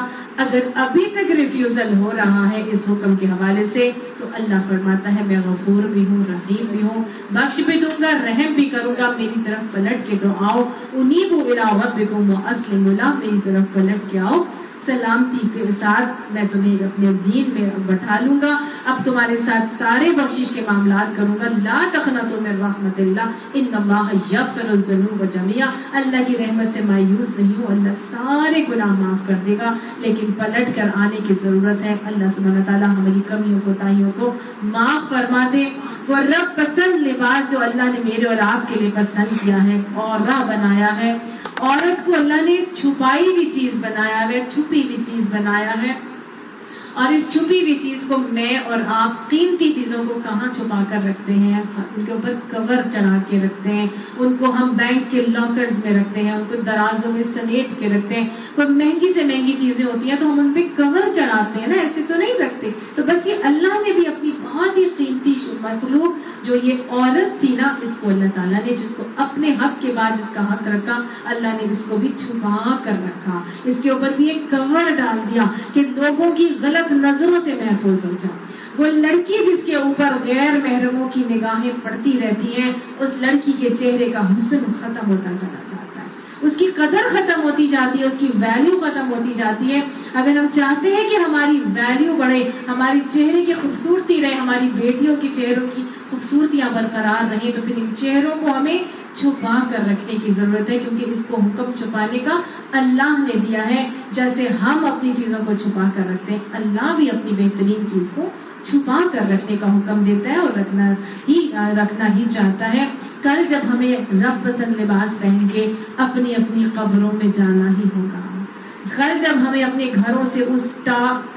اگر ابھی تک ریفیوزل ہو رہا ہے اس حکم کے حوالے سے تو اللہ فرماتا ہے میں غفور بھی ہوں, رحیم بھی ہوں, بخش بھی دوں گا, رحم بھی کروں گا. میری طرف پلٹ کے تو آؤ. انیبوا الی ربکم واسلموا لہ میری طرف پلٹ کے آؤ, سلامتی کے ساتھ میں تمہیں اپنے دین میں بٹھا لوں گا. اب تمہارے ساتھ سارے بخشش کے معاملات کروں گا. لا تقنطوا من رحمت اللہ ان اللہ یغفر الذنوب جميعا. اللہ کی رحمت سے مایوس نہیں ہوں, اللہ سارے گناہ معاف کر دے گا, لیکن پلٹ کر آنے کی ضرورت ہے. اللہ سبحانہ تعالیٰ ہماری کمیوں کوتاہیوں کو معاف فرما دے. وہ رب پسند لباس جو اللہ نے میرے اور آپ کے لیے پسند کیا ہے, عورہ بنایا ہے. عورت کو اللہ نے چھپائی ہوئی چیز بنایا ہے, چھپی ہوئی چیز بنایا ہے. اور اس چھپی ہوئی چیز کو میں اور آپ قیمتی چیزوں کو کہاں چھپا کر رکھتے ہیں؟ ان کے اوپر کور چڑھا کے رکھتے ہیں, ان کو ہم بینک کے لاکرز میں رکھتے ہیں, ان کو درازوں میں سمیٹ کے رکھتے ہیں. کوئی مہنگی سے مہنگی چیزیں ہوتی ہیں تو ہم ان پہ کور چڑھاتے ہیں نا, ایسے تو نہیں رکھتے. تو بس یہ اللہ نے بھی اپنی بہت ہی قیمتی مخلوق جو یہ عورت تھی نا, اس کو اللہ تعالیٰ نے جس کو اپنے حق کے بعد جس کا حق رکھا, اللہ نے اس کو بھی چھپا کر رکھا. اس کے اوپر بھی ایک کور ڈال دیا کہ لوگوں کی غلط نظروں سے محفوظ ہو جائے. وہ لڑکی جس کے اوپر غیر محرموں کی نگاہیں پڑتی رہتی ہیں, اس لڑکی کے چہرے کا حسن ختم ہوتا چلا جاتا ہے, اس کی قدر ختم ہوتی جاتی ہے, اس کی ویلیو ختم ہوتی جاتی ہے. اگر ہم چاہتے ہیں کہ ہماری ویلیو بڑھے, ہماری چہرے کی خوبصورتی رہے, ہماری بیٹیوں کے چہروں کی خوبصورتیاں برقرار رہیں, تو پھر ان چہروں کو ہمیں چھپا کر رکھنے کی ضرورت ہے, کیونکہ اس کو حکم چھپانے کا اللہ نے دیا ہے. جیسے ہم اپنی چیزوں کو چھپا کر رکھتے ہیں, اللہ بھی اپنی بہترین چیز کو چھپا کر رکھنے کا حکم دیتا ہے اور رکھنا ہی چاہتا ہے. کل جب ہمیں رب پسند لباس پہن کے اپنی اپنی قبروں میں جانا ہی ہوگا, کل جب ہمیں اپنے گھروں سے اس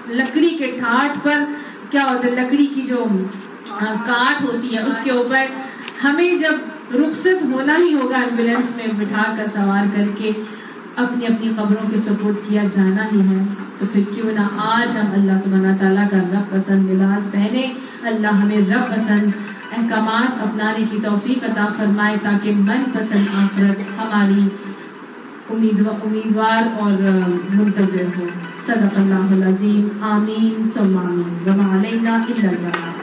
لکڑی کے ٹھاٹ پر, کیا ہوتا ہے لکڑی کی جو کاٹ ہوتی ہے, اس کے اوپر ہمیں جب رخصت ہونا ہی ہوگا ایمبولینس میں بٹھا کر سوار کر کے اپنی اپنی قبروں کے سپورٹ کیا جانا ہی ہے، تو پھر کیوں نہ آج ہم اللہ سبحانہ تعالیٰ کا رب پسند لباس پہنے، اللہ ہمیں رب پسند احکامات اپنانے کی توفیق عطا فرمائے تاکہ من پسند آخرت ہماری امیدوار اور منتظر ہو۔ صدق اللہ العظیم، آمین ثم آمین، وما علینا الا البلاغ۔